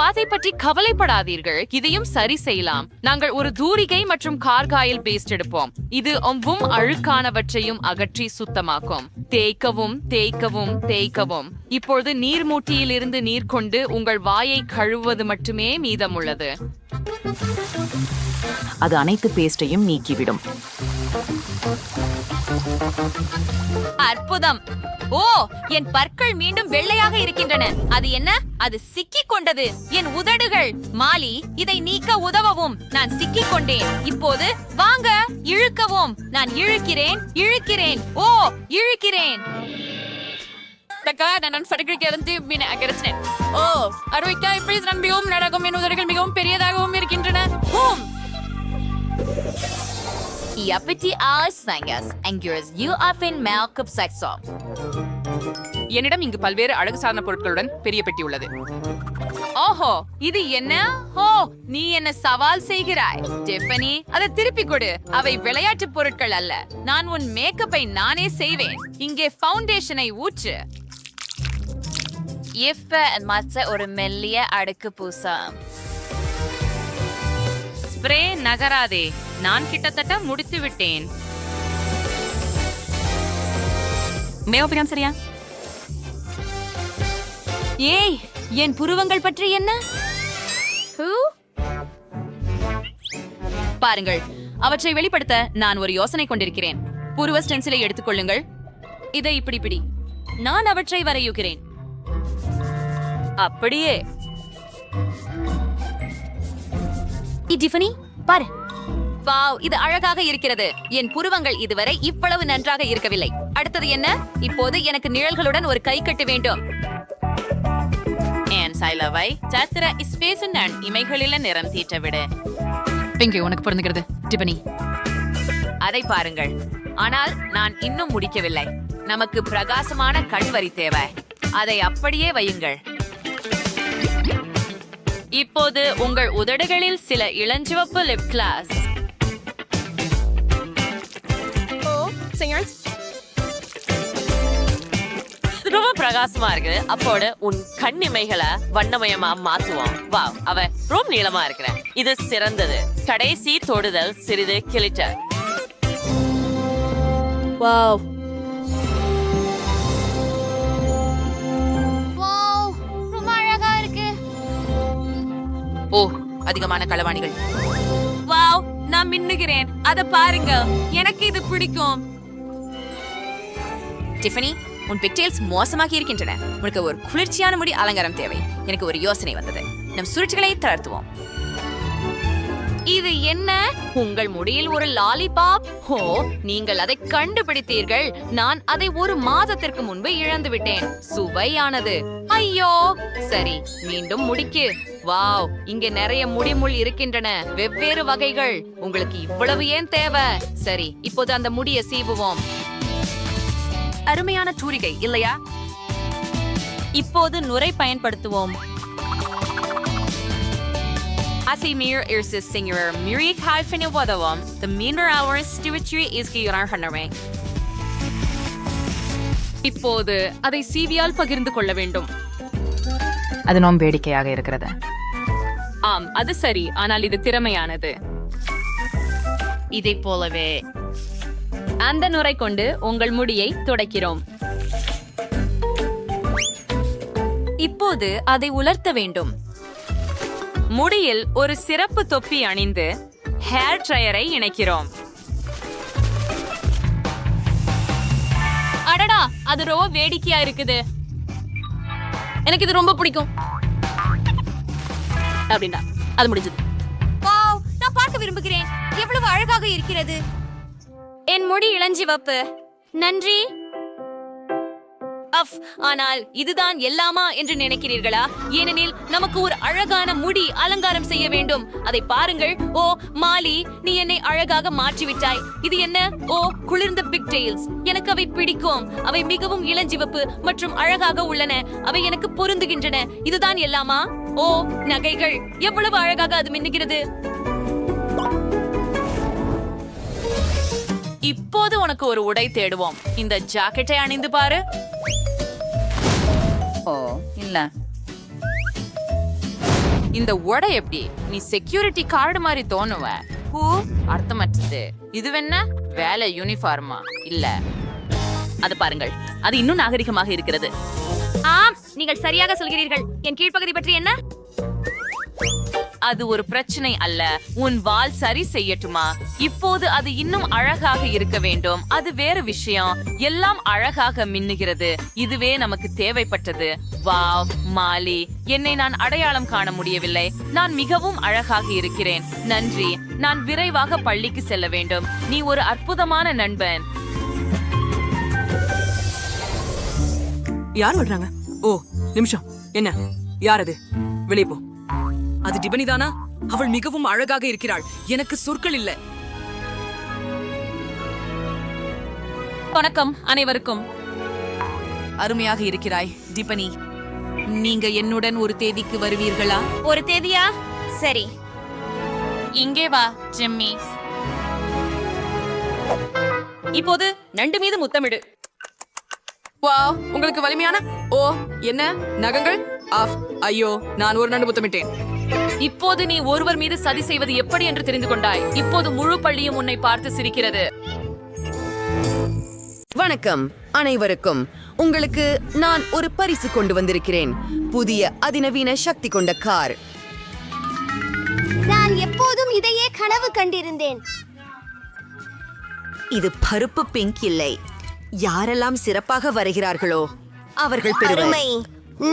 அதை பற்றி கவலைப்படாதீர்கள், இதையும் சரி செய்யலாம். நாங்கள் ஒரு தூரிகை மற்றும் கார்காயில் பேஸ்ட் எடுப்போம். இது ஒவ்வொரு அழுக்கானவற்றையும் அகற்றி சுத்தமாக்கும். தேய்க்கவும் தேய்க்கவும் தேய்க்கவும். இப்பொழுது நீர்மூட்டியில் இருந்து நீர் கொண்டு உங்கள் வாயை கழுவுவது மட்டுமே மீதமுள்ளது. அது அனைத்து பேஸ்டையும் நீக்கிவிடும். அற்புதம். ஓ, என் பற்கள் மீண்டும் வெள்ளையாக இருக்கின்றன. அது என்ன? அது சிக்கிக் கொண்டது. என் உதடுகள். மாலி, இதை நீக்க உதவவும். நான் சிக்கிக் கொண்டேன். இப்போது வாங்க, இழுக்கவும். நான் இழுக்கிறேன், இழுக்கிறேன். ஓ, இழுக்கிறேன். என் உதடுகள் மிகவும் பெரியதாகவும் இருக்கின்றன. என்னிடம் இங்கு பல்வேறு அழகு சார்ந்த பொருட்களுடன் பெரிய பெட்டி உள்ளது. ஓஹோ, இது என்ன? ஓ, நீ என்ன சவால் செய்கிறாய்? டிஃபனி, அதை திருப்பி கொடு. அவை விளையாட்டு பொருட்கள் அல்ல. நான் உன் மேக்கப்பை நானே செய்வேன். இங்கே ஃபவுண்டேஷனை ஊற்று. ஒரு மெல்லிய அடுக்கு பூசம். ஸ்ப்ரே நகராதே. நான் கிட்டத்தட்ட முடித்து விட்டேன். சரியா? ஏய், என் புருவங்கள் பற்றி என்ன? பாருங்கள், அவற்றை வெளிப்படுத்த நான் ஒரு யோசனை கொண்டிருக்கிறேன். புருவ ஸ்டென்சிலை எடுத்துக்கொள்ளுங்கள். இதை இப்படி பிடி. நான் அவற்றை வரையுகிறேன். அப்படியே. டிஃபனி, பாரு. வாவ், இது அழகாக இருக்கிறது. என் புருவங்கள் இதுவரை இவ்வளவு நன்றாக இருக்கவில்லை. அடுத்தது என்ன? இப்போது எனக்கு நிழல்களுடன் ஒரு கை கட்டு வேண்டும். இமைகளில நிறம் தீட்ட விடு. உனக்கு பொருந்துகிறது டிஃபனி. அதை பாருங்கள். ஆனால் நான் இன்னும் முடிக்கவில்லை. நமக்கு பிரகாசமான கண் வரி தேவை. அதை அப்படியே வையுங்கள். இப்போது உங்கள் உதடுகளில் சில இளஞ்சிவப்பு லிப் கிளாஸ். ரொம்ப பிரகாசமா இருக்கு. அப்போது உன் கண் இமைகளை வண்ணமயமா மாத்துவோம். வாவ், அவ ரொம்ப நீளமா இருக்கிற. இது சிறந்தது. கடைசி தொடுதல் சிறிது கிளிட்டர். வாவ், ரொம்ப அழகா இருக்கு. ஓ, அதிகமான களவாணிகள். வாவ், நான் மின்னுகிறேன். அத பாருங்க, எனக்கு இது பிடிக்கும். டிஃபனி, உன் பிக்டெயில்ஸ் மோசமாக இருக்கின்றன. உனக்கு ஒரு குளிர்ச்சியான முடி அலங்காரம் தேவை. எனக்கு ஒரு யோசனை வந்தது. நம் சுருட்சிகளை தளர்த்துவோம். இது என்ன? உங்கள் முடியில் ஒரு லாலிபாப். ஓ, நீங்கள் அதை கண்டுபிடித்தீர்கள். நான் அதை ஒரு மாதத்திற்கு முன்பு இழந்து விட்டேன். சுவையானது. ஐயோ, சரி, மீண்டும் முடிக்கு. வாவ், இங்கே நிறைய முடிமுள் இருக்கின்றன. வெவ்வேறு வகைகள். உங்களுக்கு இவ்வளவு ஏன் தேவை? சரி, இப்போது அந்த முடியை சீவுவோம். அருமையான தூரிகை இல்லையா? இப்போது நுரை பயன்படுத்துவோம். Asimir irsis singular Miri Kaifin Wadawam, the meaner hours stewardry is Giyonarhaname. இப்போது அதை சீவியால் பகிர்ந்து கொள்ள வேண்டும். அது நோம் வேடிக்கையாக இருக்கிறது. ஆம், அது சரி. ஆனால் இது திறமையானது. இதை போலவே அந்த நுரை கொண்டு உங்கள் முடியை துடைக்கிறோம். இப்போது அதை உலர்த்த வேண்டும். முடியில் ஒரு சிறப்பு தொப்பி அணிந்து ஹேர் ட்ரையரை இணைக்கிறோம். அடடா, அது ரொம்ப வேடிக்கையா இருக்குது. எனக்கு இது ரொம்ப பிடிக்கும். அப்படின்னா அது முடிஞ்சது. வாவ், நான் பார்க்க விரும்புகிறேன். எவ்வளவு அழகாக இருக்கிறது. என் முடி இளஞ்சிவப்பு. நன்றி. அஃப், ஆனால் இதுதான் எல்லாமா என்று நினைக்கிறீர்களா? ஏனெனில் நமக்கு ஒரு அழகான முடி அலங்காரம் செய்ய வேண்டும். அதை பாருங்கள். ஓ மாலி, நீ என்னை அழகாக மாற்றிவிட்டாய். இது என்ன? ஓ குளிர்ந்த பிக்டெயில்ஸ். எனக்கு அவை பிடிக்கும். அவை மிகவும் இளஞ்சிவப்பு மற்றும் அழகாக உள்ளன. அவை எனக்கு பொருந்துகின்றன. இதுதான் எல்லாமா? ஓ நகைகள், எவ்வளவு அழகாக அது மின்னுகிறது. இப்போது உனக்கு ஒரு உடை தேடுவோம். இந்த ஜாக்கெட்டை அணிந்து பாரு. ஓ இல்ல, இந்த உடை எப்படி? நீ செக்யூரிட்டி கார்டு மாதிரி தோணுவ. அர்த்தமற்றது. இதுவென்ன வேலை யூனிஃபார்மா? இல்ல, அது பாருங்கள், அது இன்னும் நாகரிகமாக இருக்கிறது. ஆம், நீங்கள் சரியாக சொல்கிறீர்கள். என் கீழ்ப்பகுதி பற்றி என்ன? அது ஒரு பிரச்சனை அல்ல. உன் வால் சரி செய்யட்டுமா? இப்போது அது இன்னும் அழகாக இருக்க வேண்டும். அது வேறு விஷயம். எல்லாம் அழகாக மின்னுகிறது. இதுவே நமக்கு தேவைப்பட்டது. வாவ் மாலி, என்னை நான் அடையாளம் காண முடியவில்லை. நான் மிகவும் அழகாக இருக்கிறேன். நன்றி. நான் விரைவாக பள்ளிக்கு செல்ல வேண்டும். நீ ஒரு அற்புதமான நண்பன். யார் வர்றாங்க? ஓ நிமிஷம், என்ன? யார் அது? வெளியே போ. அது டிபனி தானா? அவள் மிகவும் அழகாக இருக்கிறாள். எனக்கு சொற்கள் இல்ல. வணக்கம் அனைவருக்கும். அருமையாக இருக்கிறாய் டிபனி. நீங்க என்னுடன் ஒரு தேதிக்கு வருவீர்களா? ஒரு தேதியா? சரி. இங்கே வா ஜிம்மி. இப்போது நண்டு மீது முத்தமிடு. வாவ், உங்களுக்கு வலிமையான ஓ என்ன நகங்கள்? ஆஃப், ஐயோ, நான் ஒரு நண்டு முத்தமிட்டேன். இப்போது நீ ஒருவர் மீது சதி செய்வது எப்படி என்று தெரிந்து கொண்டாய். இப்போது முழு பள்ளியும் உன்னை பார்த்து சிரிக்கிறது. வணக்கம் அனைவருக்கும். உங்களுக்கு நான் ஒரு பரிசு கொண்டு வந்திருக்கிறேன். புதிய அதிநவீன சக்தி கொண்ட கார். நான் எப்போதும் இதையே கனவு கண்டிருந்தேன். இது பருப்பு பிங்க் இல்லை. யாரெல்லாம் சிறப்பாக வருகிறார்களோ அவர்கள் பெறுவர். அருமை.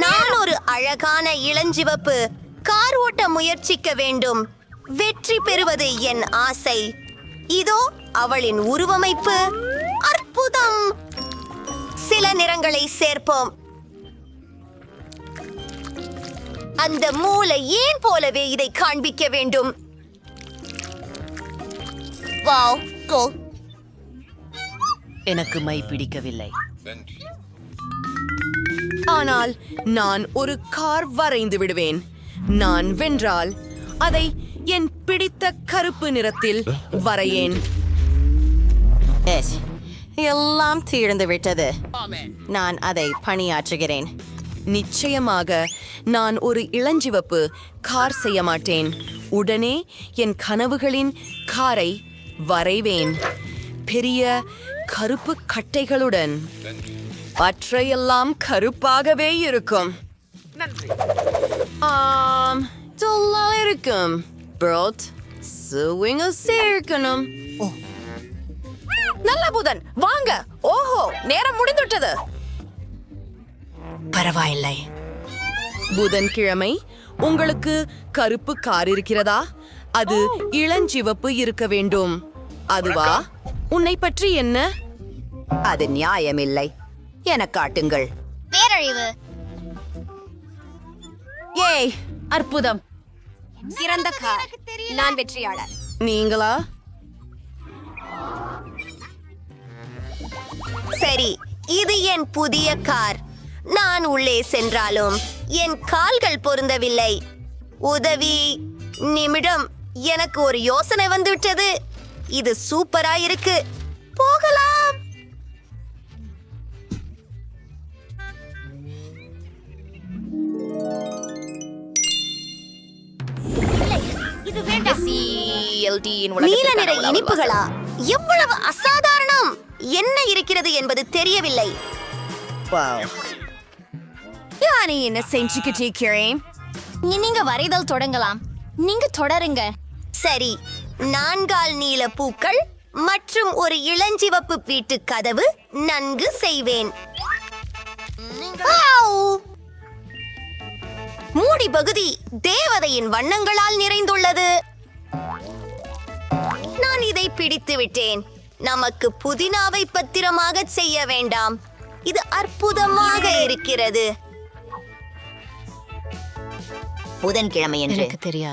நான் ஒரு அழகான இளஞ்சிவப்பு கார் ஓட்ட முயற்சிக்க வேண்டும். வெற்றி பெறுவது என் ஆசை. இதோ அவளின் உருவமைப்பு. அற்புதம். சில நிறங்களை சேர்ப்போம். அந்த மூளை ஏன் போலவே இதை காண்பிக்க வேண்டும். வாவ், கோ. எனக்கு மை பிடிக்கவில்லை. ஆனால் நான் ஒரு கார் வரைந்து விடுவேன். நான் வென்றால் அதை என் பிடித்த கருப்பு நிறத்தில் வரையேன். எல்லாம் தீர்ந்து விட்டது. நான் அதை பணியாற்றுகிறேன். நிச்சயமாக நான் ஒரு இளஞ்சிவப்பு கார் செய்ய மாட்டேன். உடனே என் கனவுகளின் காரை வரைவேன். பெரிய கருப்பு கட்டைகளுடன். மற்றையெல்லாம் கருப்பாகவே இருக்கும். நல்லா இருக்கும். ப்ரோட் சுவிங்க சேர்க்கணும். நல்ல புதன், வாங்க. ஓஹோ, நேரம் முடிந்துவிட்டது. பரவாயில்லை. புதன்கிழமை உங்களுக்கு கருப்பு கார் இருக்கிறதா? அது இளஞ்சிவப்பு இருக்க வேண்டும். அதுவா? உன்னை பற்றி என்ன? அது நியாயமில்லை. என காட்டுங்கள். பேரழிவு. ஏய், அற்புதம். சிறந்த கார். நான் வெற்றியாளர். நீங்களா? சரி, இது என் புதிய கார். நான் உள்ளே சென்றாலும் என் கால்கள் பொருந்தவில்லை. உதவி. நிமிடம், எனக்கு ஒரு யோசனை வந்துவிட்டது. இது சூப்பரா இருக்கு. போகலாம். இது வேண்டாம். நீல நிற இனிப்புகளா? எவ்வளவு அசாதாரணம்! என்ன இருக்கிறது என்பது தெரியவில்லை. நான் என்ன செஞ்சுக்கிட்டு இருக்கிறேன்? நீங்க வரைதல் தொடங்கலாம். நீங்க தொடருங்க. சரி, 4 நீல பூக்கள் மற்றும் ஒரு இளஞ்சிவப்பு வீட்டு கதவு நன்கு செய்வேன். மூடி பகுதி தேவதையின் வண்ணங்களால் நிறைந்துள்ளது. நான் இதை பிடித்து விட்டேன். நமக்கு புதினாவை பத்திரமாக செய்ய வேண்டாம். இது அற்புதமாக இருக்கிறது. புதன்கிழமை என்று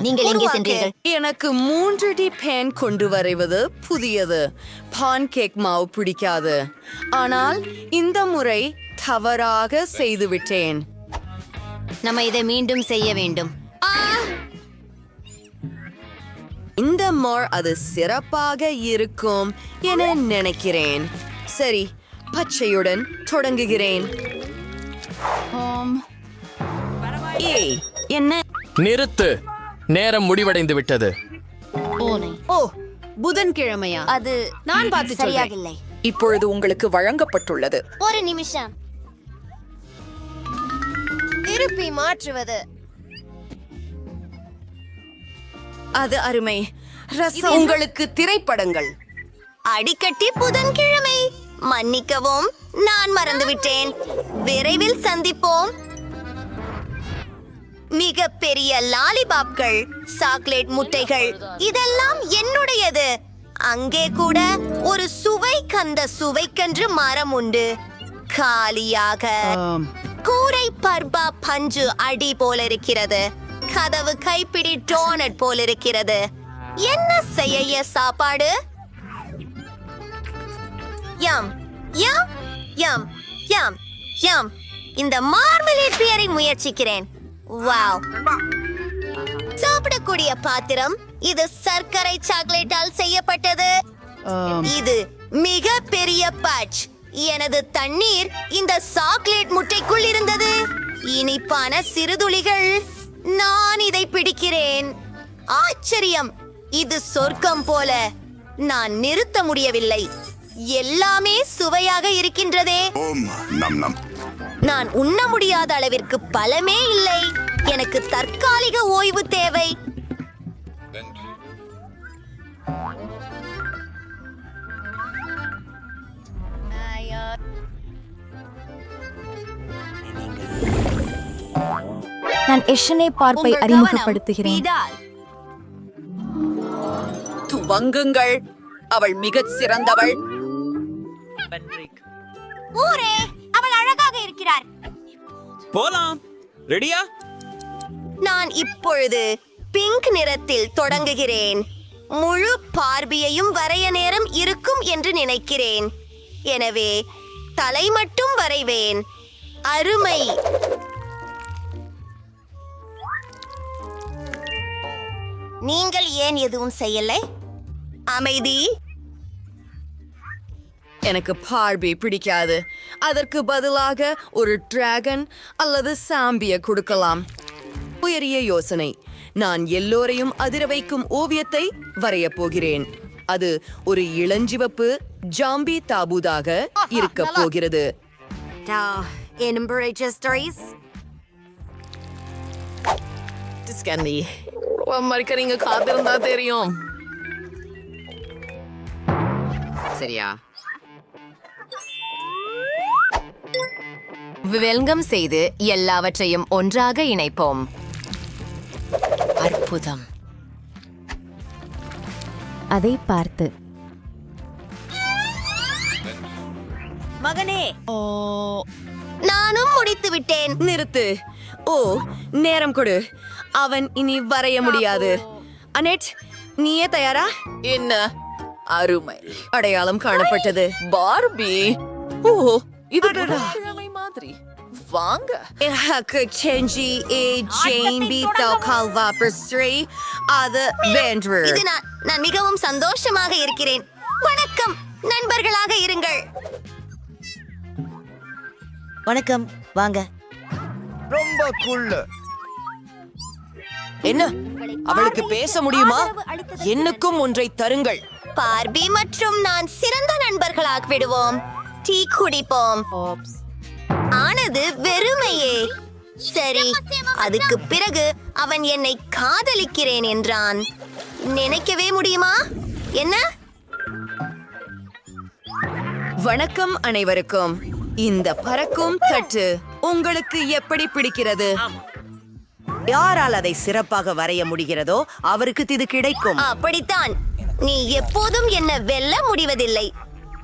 நீங்கள் எங்கே சென்றீர்கள்? எனக்கு 3D பேன் கொண்டு வரைவது புதியது. பான் கேக் மாவு பிடிக்காது. ஆனால் இந்த முறை தவறாக செய்துவிட்டேன். நம்ம இதை மீண்டும் செய்ய வேண்டும். இந்த முறை அது சிறப்பாக இருக்கும் என நினைக்கிறேன். சரி, பச்சையுடன் தொடங்குகிறேன். ஏய், என்ன? நிறுத்து, நேரம் முடிவடைந்து விட்டது. ஓ, புதன்கிழமையா? அது நான் பார்த்து சரியாகில்லை. இப்பொழுது உங்களுக்கு வழங்கப்பட்டுள்ளது. ஒரு நிமிஷம். திருப்பி மாற்றுவது. அது அருமை. ரசம் உங்களுக்கு திரைப்படங்கள். அடிக்கட்டி புதன்கிழமை. மன்னிக்கவும், நான் மறந்துவிட்டேன். விரைவில் சந்திப்போம். மிக பெரிய லாலிபாப்கள், சாக்லேட் முட்டைகள், இதெல்லாம் என்னுடையது. அங்கே கூட ஒரு சுவைக்கன்று மரம் உண்டு. காலியாக. கூரை பர்பா பஞ்சு அடி போல இருக்கிறது. கதவு கைப்பிடி டோனட் போல இருக்கிறது. என்ன செய்ய சாப்பாடு? யம் யம் யம் யம் யம். இந்த மார்மலேட் பியரை முயற்சிக்கிறேன். வாவ், சாப்பிடக்கூடிய பாத்திரம். இது சர்க்கரை சாக்லேட்டால் செய்யப்பட்டது. இது மிக பெரிய பட்ச். எனது தண்ணீர் இந்த சாக்லேட் முட்டைக்குள் இருந்தது. இனிப்பான சிறுதுளிகள். நான் இதை பிடிக்கிறேன். ஆச்சரியம், இது சொர்க்கம் போல. நான் நிறுத்த முடியவில்லை. எல்லாமே சுவையாக இருக்கின்றதே. நான் உண்ண முடியாத அளவிற்கு பலமே இல்லை. எனக்கு தற்காலிக ஓய்வு தேவை. நான் எஷனை பார்ப்பை அறிமுகப்படுத்துகிறேன். துவங்குங்கள். அவள் மிகச் சிறந்தவள். ஊரே, அவள் அழகாக இருக்கிறார். போலாம். ரெடியா? நான் இப்பொழுது பிங்க் நிறத்தில் தொடங்குகிறேன். முழு பார்பியையும் வரைய நேரம் இருக்கும் என்று நினைக்கிறேன். எனவே தலை மட்டும் வரைவேன். அருமை. நீங்கள் ஏன் எதுவும் செய்யலை? அமைதி. எனக்கு பார்பி பிடிக்காது. அதற்கு பதிலாக ஒரு டிராகன் அல்லது சாம்பிய கொடுக்கலாம். உயரிய யோசனை. நான் எல்லோரையும் அதிர வைக்கும் ஓவியத்தை வரையப் போகிறேன். அது ஒரு இளஞ்சிவப்பு ஜாம்பி தாபூதாக இருக்க போகிறது. நீங்க காத்திருந்தா தெரியும். சரியா? வெல்கம் செய்து எல்லாவற்றையும் ஒன்றாக இணைப்போம். அற்புதம். அதை பார்த்து மகனே, நானும் முடித்து விட்டேன். நிறுத்து. ஓ, நேரம் கொடு. அவன் இனி வரைய முடியாது. அனெட், நீயே தயாரா? என்ன அருமை. அடையாளம் காணப்பட்டது. பார்பி. ஓ, இது புதன்கிழமை மாதிரி. வாங்க. இது நான் மிகவும் சந்தோஷமாக இருக்கிறேன். வணக்கம், நண்பர்களாக இருங்கள். வணக்கம், வாங்க. ரொம்ப குள்ள. என்ன, அவளுக்கு பேச முடியுமா? என்னுக்கும் ஒன்றை தருங்கள். பார்பி மற்றும் நான் சிறந்த நண்பர்களாக விடுவோம். டீ குடிப்போம். ஆனது வெறுமையே. சரி, அதுக்கு பிறகு அவன் என்னை காதலிக்கிறேன் என்றான். நினைக்கவே முடியுமா? என்ன? வணக்கம் அனைவருக்கும். இந்த பறக்கும் தட்டு உங்களுக்கு எப்படி பிடிக்கிறது? யாரால் அதை சிறப்பாக வரைய முடிகிறதோ அவருக்கு இது கிடைக்கும். அப்படித்தான். நீ எப்போதும் என்ன வெல்ல முடிவதில்லை.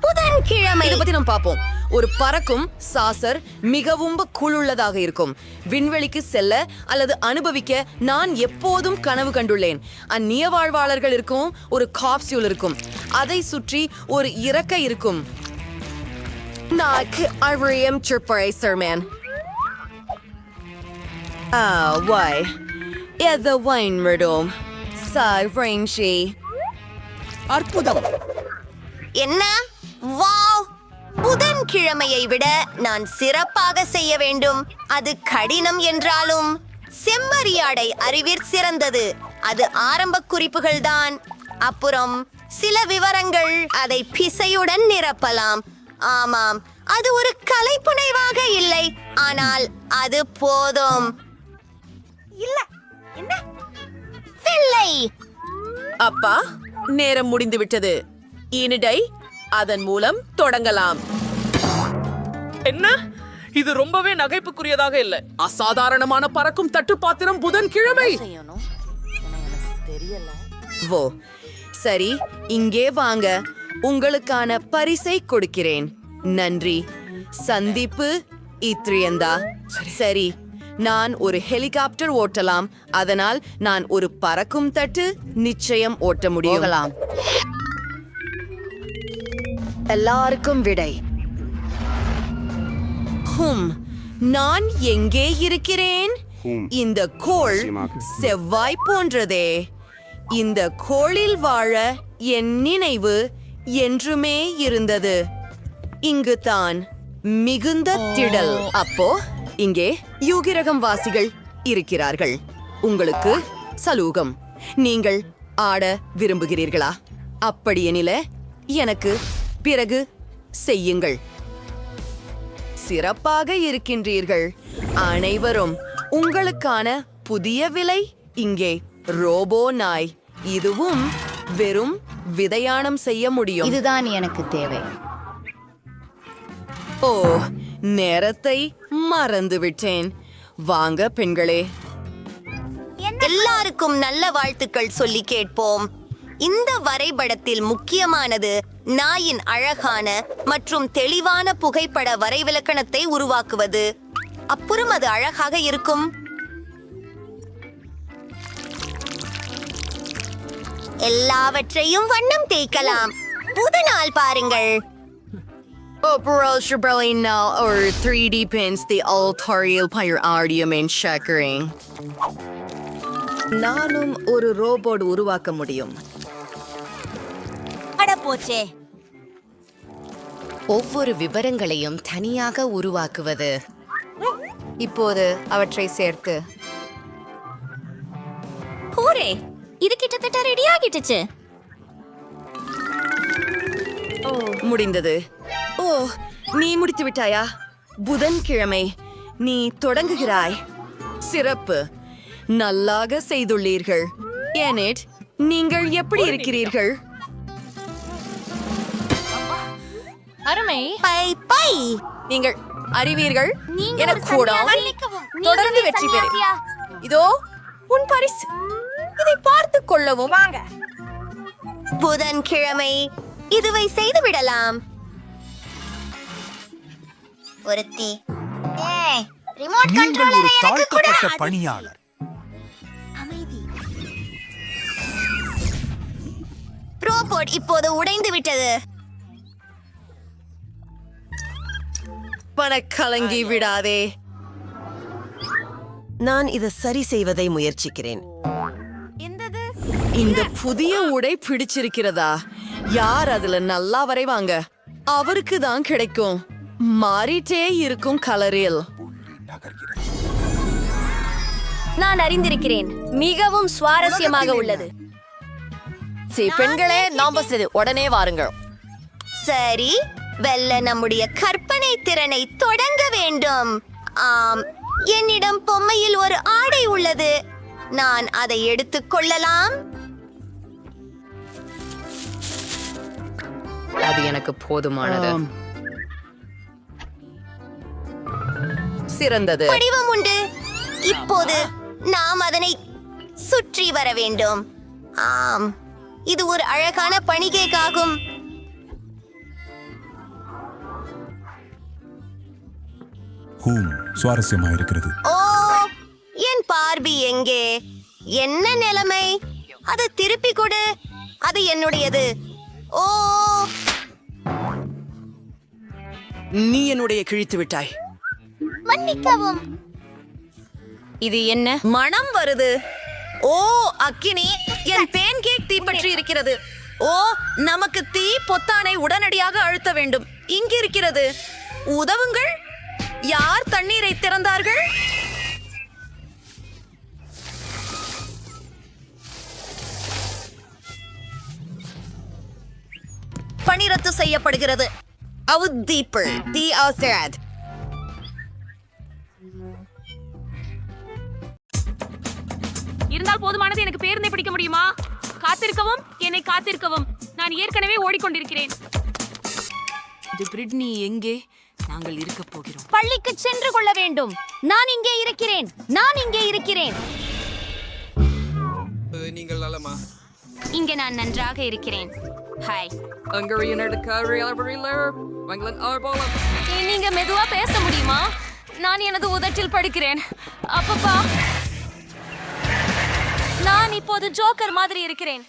புதன்கிழமை இதை பத்தி நம்ம பார்ப்போம். ஒரு பறக்கும் சாசர் மிகவும் குழுள்ளதாக இருக்கும். விண்வெளிக்கு செல்ல அல்லது அனுபவிக்க நான் எப்போதும் கனவு கண்டுள்ளேன். அந்நிய வாழ்வாளர்கள் இருக்கும். ஒரு காப்சியூல் இருக்கும். அதை சுற்றி ஒரு இறக்கை இருக்கும். நாக்கு அழியம் சர்மேன். Why? எது வைன் விடும் சாய்ச்சி. அற்புதம். என்ன? வாவ்! புதன்கிழமையை விட நான் சிறப்பாக செய்ய வேண்டும். அது கடினம் என்றாலும் செம்மறியாடை அறிவிற் சிறந்தது. அது ஆரம்ப குறிப்புகள் தான். அப்புறம் சில விவரங்கள். அதை பிசையுடன் நிரப்பலாம். ஆமாம், அது ஒரு கலைப்புனைவாக இல்லை, ஆனால் அது போதும். இல்ல, என்ன? வெள்ளை. அப்பா, நேரம் முடிந்து விட்டது. இனிடை அதன் மூலம் தொடங்கலாம். என்ன? இது ரொம்பவே நகைப்புக்குரியதாக இல்ல. அசாதாரணமான பறக்கும் தட்டு பாத்திரம் புதன்கிழமை. ஓ சரி, இங்கே வாங்க. உங்களுக்கான பரிசை கொடுக்கிறேன். நன்றி. சந்திப்பு இத்ரியந்தா. சரி, நான் ஒரு ஹெலிகாப்டர் ஓட்டலாம். அதனால் நான் ஒரு பறக்கும் தட்டு நிச்சயம் ஓட்ட முடியும். எல்லாருக்கும் விடை. நான் எங்கே இருக்கிறேன்? இந்த கோள் செவ்வாய் போன்றதே. இந்த கோளில் வாழ என் நினைவு என்றுமே இருந்தது. இங்கு தான் மிகுந்த திடல். அப்போ இங்கே யூகிரகம் வாசிகள் இருக்கிறார்கள். உங்களுக்கு சலூகம். நீங்கள் ஆட விரும்புகிறீர்களா? அப்படியெனில எனக்கு பிறகு செய்யுங்கள். சிறப்பாக இருக்கின்றீர்கள் அனைவரும். உங்களுக்கான புதிய விலை இங்கே. ரோபோ நாய். இதுவும் வெறும் விதையானம் செய்ய முடியும். இதுதான் எனக்கு தேவை. ஓ, நேரத்தை மறந்துவிட்டேன். வாங்க பெண்களே. எல்லாருக்கும் நல்ல வாழ்த்துக்கள் சொல்லி கேட்போம். இந்த வரைபடத்தில் முக்கியமானது நாயின் அழகான மற்றும் தெளிவான புகைப்பட வரைவிலக்கணத்தை உருவாக்குவது. அப்புறம் அது அழகாக இருக்கும். எல்லாவற்றையும் வண்ணம் தேய்க்கலாம். புதுநாள் பாருங்கள். now or 3D pins the altorial pyre audio main shackering. நானும் ஒரு ரோபோட் உருவாக்க முடியும். அட போச்சே. ஒவ்வொரு விவரங்களையும் தனியாக உருவாக்குவது. இப்போது அவற்றை சேர்த்து ஹூரே, இது கிட்டத்தட்ட ரெடி ஆகிடுச்சு. முடிந்தது. ஓ, நீ முடித்து விட்டாயா? புதன்கிழமை நீ தொடங்குகிறாய். சிறப்பு. நல்லாக செய்துள்ளீர்கள். ஏனெட், நீங்கள் எப்படி இருக்கிறீர்கள்? அருமை. Bye bye. நீங்கள் அறிவீர்கள். நீங்க எனக்கு கூட தொடர்ந்து வெற்றி பெறு. இதோ உன் பரிசு. இதை பார்த்துக் கொள்ளவும். வாங்க. புதன்கிழமை இதுவை செய்து விடலாம். ஒருத்தி. ரிமோட் கண்ட்ரோலரை எனக்கு கொடு. பணியாளர். அமைதி. ரோபோட் இப்போது உடைந்து விட்டது. பணக்கலங்கி விடாதே. நான் இதை சரி செய்வதை முயற்சிக்கிறேன். இந்த புதிய உடை பிடிச்சிருக்கிறதா? யார் அதுல நல்லா வரைவாங்க? அவருக்கு தான் கிடைக்கும். மாறிட்டே இருக்கும் கலரில். நான் அறிந்திருக்கிறேன். மிகவும் சுவாரஸ்யமாக உள்ளது. பெண்களே நாம் உடனே வாருங்கள். சரி, வெல்ல நம்முடைய கற்பனை திறனை தொடங்க வேண்டும். ஆம், என்னிடம் பொம்மையில் ஒரு ஆடை உள்ளது. நான் அதை எடுத்துக் கொள்ளலாம். அது எனக்கு போதுமானது. சிறந்தது. வடிவம் உண்டு. இப்போது நாம் அதனை சுற்றி வர வேண்டும். ஆம், இது ஒரு அழகான பனிகேக் ஆகும். சுவாரஸ்யமாயிருக்கிறது. ஓ, என் பார்பி எங்கே? என்ன நிலைமை? அதை திருப்பி கொடு. அது என்னுடையது. ஓ, நீ என்னுடைய கிழித்து விட்டாய். மன்னிக்கவும். இது என்ன மனம் வருது? ஓ அக்கினி, என் பேன் கேக் தீப்பற்றி இருக்கிறது. ஓ, நமக்கு தீ பொத்தானை உடனடியாக அழுத்த வேண்டும். இங்கு இருக்கிறது. உதவுங்கள். யார் தண்ணீரை திறந்தார்கள்? பணி ரத்து செய்யப்படுகிறது. இருந்தால் போதுமானது. எனக்கு பேருந்தை பிடிக்க முடியுமா? காத்திருக்கவும், என்னை காத்திருக்கவும். நான் ஏற்கனவே ஓடிக்கொண்டிருக்கிறேன். பிரிட்னி எங்கே? நாங்கள் இருக்க போகிறோம். பள்ளிக்கு சென்று கொள்ள வேண்டும். நான் இங்கே இருக்கிறேன். நான் இங்கே இருக்கிறேன். நீங்கள் நலமா? இங்கே நான் நன்றாக இருக்கிறேன். ஹாய். நீங்க மெதுவா பேச முடியுமா? நான் எனது உதட்டில் படிக்கிறேன். அப்பப்பா, நான் இப்போது ஜோக்கர் மாதிரி இருக்கிறேன்.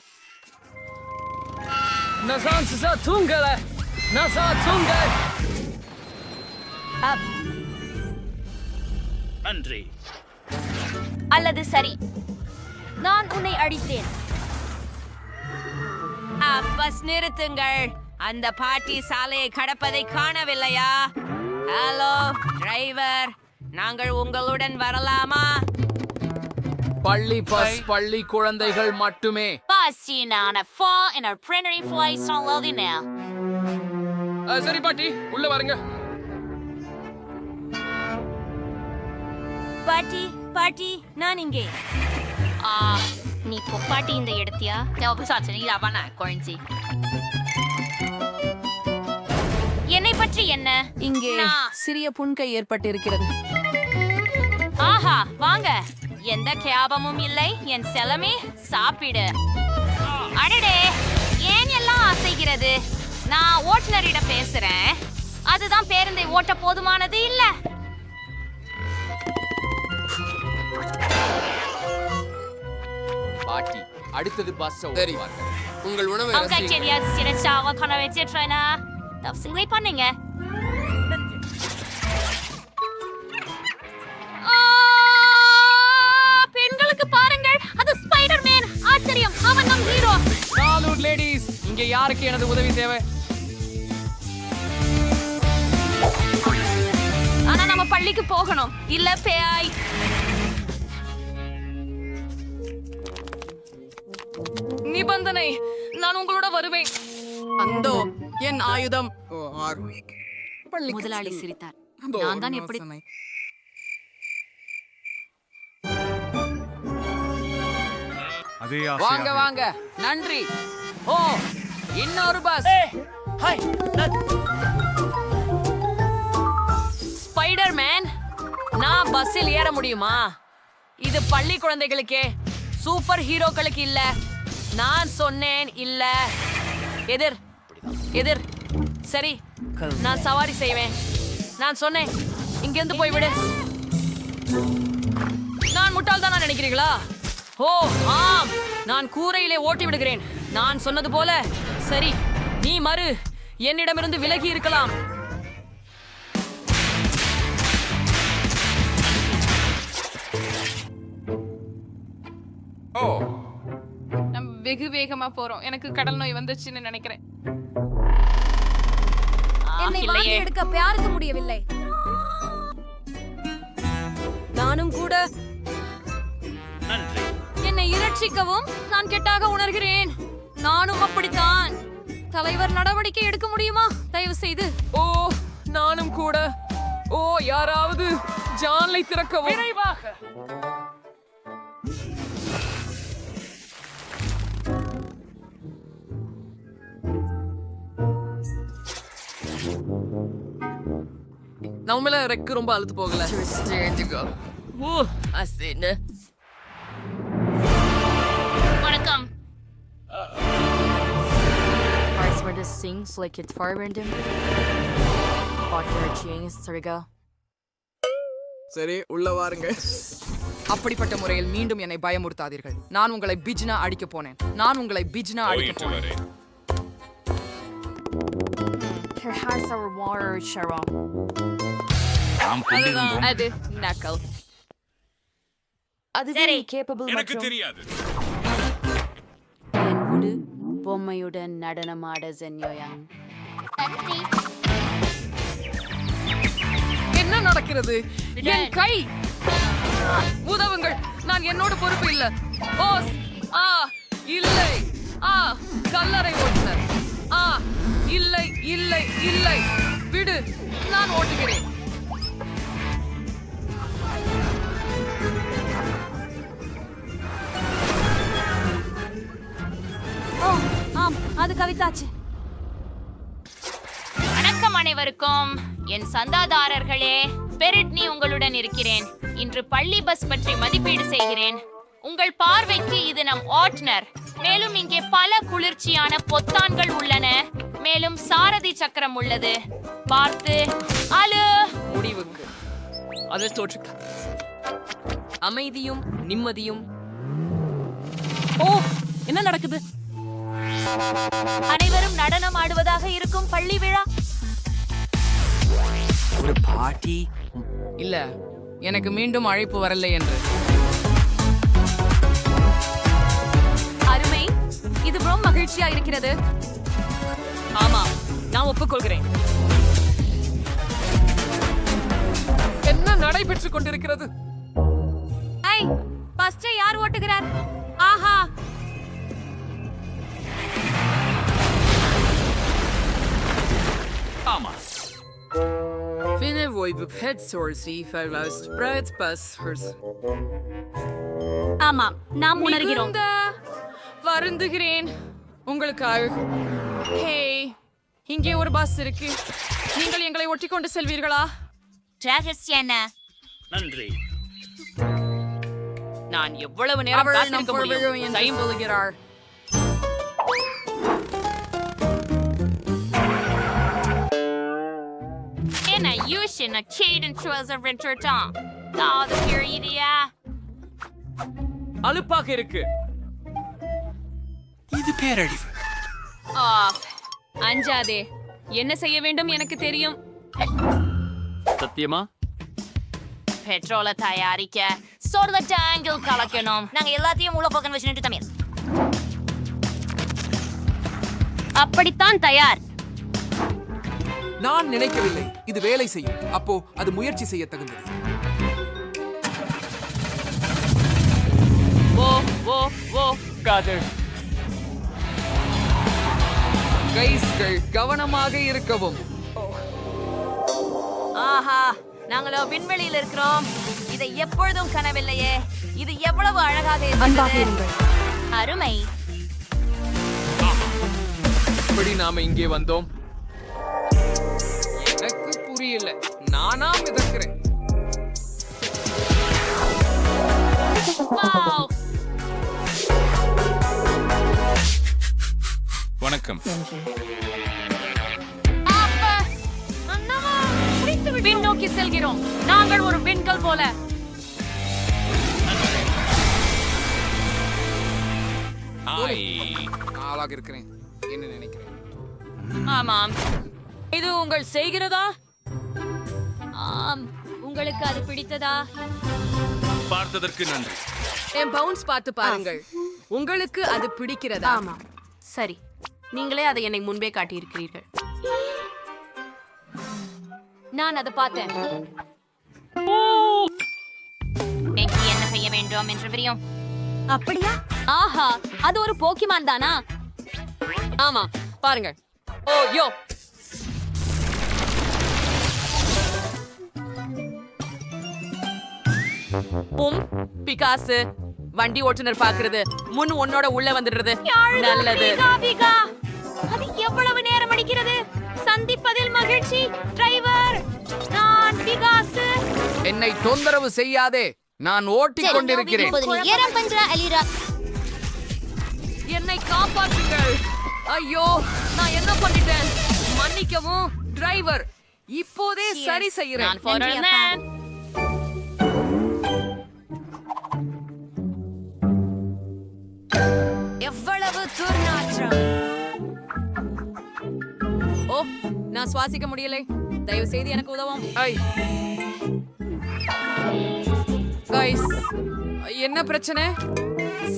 நன்றி. அல்லது சரி, நான் உன்னை அடித்தேன். பஸ் நிறுத்துங்கள். அந்த பாட்டி சாலையை கடப்பதை காணவில்லையா? ஹலோ டிரைவர், நாங்கள் உங்களுடன் வரலாமா? பள்ளி பஸ் பள்ளி குழந்தைகள் மட்டுமே. சரி பாட்டி, உள்ள வாருங்க. பாட்டி, பாட்டி, நான் இங்கே. நீ பொப்பாட்டி இந்த எடுத்தியா? என்னை பற்றி என்ன? இங்கே சிறிய புண்கை ஏற்பட்டிருக்கிறது. ஆஹா, வாங்க. எந்த கேபமும் இல்லை. என் செலமே சாப்பிடு. அடடே, ஏன் எல்லாம் அசைகிறது? நான் ஓட்டுநரிடம் பேசுறேன். அதுதான் பேருந்தை ஓட்ட போதுமானது இல்ல. பாட்டி, அடுத்தது பஸ். சரி, உங்கள் உணவை பண்ணுங்க. பெண்களுக்கு பாருங்கள், அது ஸ்பைடர்மேன். ஆச்சரியம், அவன் நம் ஹீரோ. சாலூட் லேடீஸ், இங்கே யாருக்கு எனது உதவி தேவை? ஆனா நம்ம பள்ளிக்கு போகணும். இல்ல பேய். நிபந்தனை, நான் உங்களோட வருவேன். அந்தோ என் ஆயுதம். முதலாளி சிரித்தார். நான் தான் எப்படி வாங்க வாங்க. நன்றி. ஓ, இன்னொரு பஸ். ஸ்பைடர்மேன், நான் பஸ்ஸில் ஏற முடியுமா? இது பள்ளி குழந்தைகளுக்கே, சூப்பர் ஹீரோக்களுக்கு இல்ல. நான் சொன்னேன் இல்ல. எதிர் எதிர். சரி, நான் சவாரி செய்வேன். நான் சொன்னேன், இங்கிருந்து போய்விடு. நான் முட்டாள்தானா நினைக்கிறீங்களா? ஓ ஆம், நான் கூரையிலே ஓட்டி விடுகிறேன். நான் சொன்னது போல. சரி, நீ மறு என்னிடமிருந்து விலகி இருக்கலாம். நம்ம வெகு வேகமா போறோம். எனக்கு கடல் நோய் வந்துச்சுன்னு நினைக்கிறேன். என்னை வாங்கி எடுக்க யாருக்கு முடியவில்லை. நானும் கூட. நன்றி. என்னை இரட்சிக்கவும். நான் கெட்டாக உணர்கிறேன். நானும் அப்படித்தான். தலைவர் நடவடிக்கை எடுக்க முடியுமா தயவு செய்து? ஓ நானும் கூட. ஓ யாராவது ஜான்லை திறக்கவும். விரைவாக. நான் உண்மையில ரெக்கு ரொம்ப அழுத்து போகல. வணக்கம். சரி உள்ள வாருங்க. அப்படிப்பட்ட முறையில் மீண்டும் என்னை பயமுறுத்தாதீர்கள். நான் உங்களை பிஜ்னா அடிக்க போனேன். நான் உங்களை பிஜ்னா அடிக்க போனேன். அது நக்கல். சரி. எனக்கு தெரியாது. பொம்மையுடன் நடனமாட ஜென்யோயாங். என்ன நடக்கிறது? என் கை. உதவுங்கள். நான் என்னோட பொறுப்பு இல்ல. ஓஸ். இல்லை. கல்லறை ஓட்டுனர். இல்லை இல்லை இல்லை. விடு. நான் ஓட்டுகிறேன். ஆம், அது கவிதாச்சு. வணக்கம் அனைவருக்கும். என் சந்தாதாரர்களே, பெரிட்னி உங்களுடன் இருக்கிறேன். இன்று பள்ளி பஸ் பற்றி மதிப்பீடு செய்கிறேன். உங்கள் பார்வைக்கு இது நம் ஓட்டுனர். மேலும் இங்கே பல குளிர்ச்சியான பொத்தான்கள் உள்ளன. மேலும் சாரதி சக்கரம் உள்ளது. பார்த்து அலு. முடிவுக்கு அது தோற்று அமைதியும் நிம்மதியும். ஓ என்ன நடக்குது? அனைவரும் நடனம் ஆடுவதாக இருக்கும் பள்ளி விழா. ஒரு பாட்டி. இல்ல, எனக்கு மீண்டும் அழைப்பு வரல என்று. அருமை. இது ரொம்ப மகிழ்ச்சியா இருக்கிறது. ஆமா, நான் ஒப்புக்கொள்கிறேன். என்ன நடைபெற்றுக் கொண்டிருக்கிறது? ஐ, பஸ்ஸை யார் ஓட்டுகிறார்? ஆஹா. ஆமா. ஆமாம், நாம் உணர்கிறோம். மிகுந்த வருந்துகிறேன் உங்களுக்காக. ஹே, இங்கே ஒரு பஸ் இருக்கு. நீங்கள் எங்களை ஒட்டிக்கொண்டு செல்வீர்களா? ரகசியன. நன்றி. நான் எவ்வளவு நேரம் காத்திருக்க முடியும்? டைம் சொல்லுகிறார். En a Yushin, a Caden Trails of Winter Tom. The period, அலுப்பாக இருக்கு. இது பேரழிவு. அஞ்சாதே. என்ன செய்ய வேண்டும் எனக்கு தெரியும். சத்தியமா? பெட்ரோலை தயாரிக்க சொல்ல டேங்கில் கலக்கணும். நாங்க எல்லாத்தையும் உள்ள பக்கம் வச்சுட்டு தமிழ். அப்படித்தான் தயார். நான் நினைக்கவில்லை இது வேலை செய்யும். அப்போ அது முயற்சி செய்ய தகுந்தது. காதல். கைஸ்கள் கவனமாக இருக்கவும். ஆஹா, நாங்களோ விண்வெளியில் இருக்கிறோம். இதை எப்பொழுதும் கனவில்லையே. இது எவ்வளவு அழகாக இருக்கிறது. அருமை. எப்படி நாம இங்கே வந்தோம்? எனக்கு புரியல. நானா மிதக்கிறேன். வணக்கம். பின்னோக்கி செல்கிறோம். நாங்கள் ஒரு விண்கல் போல. ஆளாக இருக்கிறேன். என்ன நினைக்கிறேன்? ஆமாம். இது உங்கள் செய்கிறதா? ஆம். உங்களுக்கு அது பிடித்ததா? பார்த்ததற்கு நன்றி. என் பவுன்ஸ் பார்த்து பாருங்கள். உங்களுக்கு அது பிடிக்கிறதா? ஆமா. சரி, நீங்களே அதை என்னை முன்பே காட்டியிருக்கிறீர்கள். நான் அதை பார்த்தேன். எனக்கு என்ன செய்ய வேண்டும் என்று தெரியும். அப்படியா? ஆஹா, அது ஒரு போக்கிமான் தானா? ஆமா பாருங்க. ஓ யோ, பிகாசு வண்டி ஓட்டுநர் பாக்குறது முன் உன்னோட உள்ள வந்துடுறது நல்லது. அது எவ்வளவு நேரம் அடிக்கிறது? சந்திப்பதில் மகிழ்ச்சி டிரைவர். நான் பிகாசு. என்னை தொந்தரவு செய்யாதே, நான் ஓட்டிக் கொண்டிருக்கிறேன். என்னை காப்பாற்றுங்கள். ஐயோ, நான் என்ன பண்ணிட்டேன்? மன்னிக்கவும் டிரைவர். இப்போதே சரி செய்கிறேன். எவ்வளவு துர்நாற்றம்! ஓ, நான் சுவாசிக்க முடியலை. தயவு செய்து எனக்கு உதவும். கைஸ், என்ன பிரச்சனை?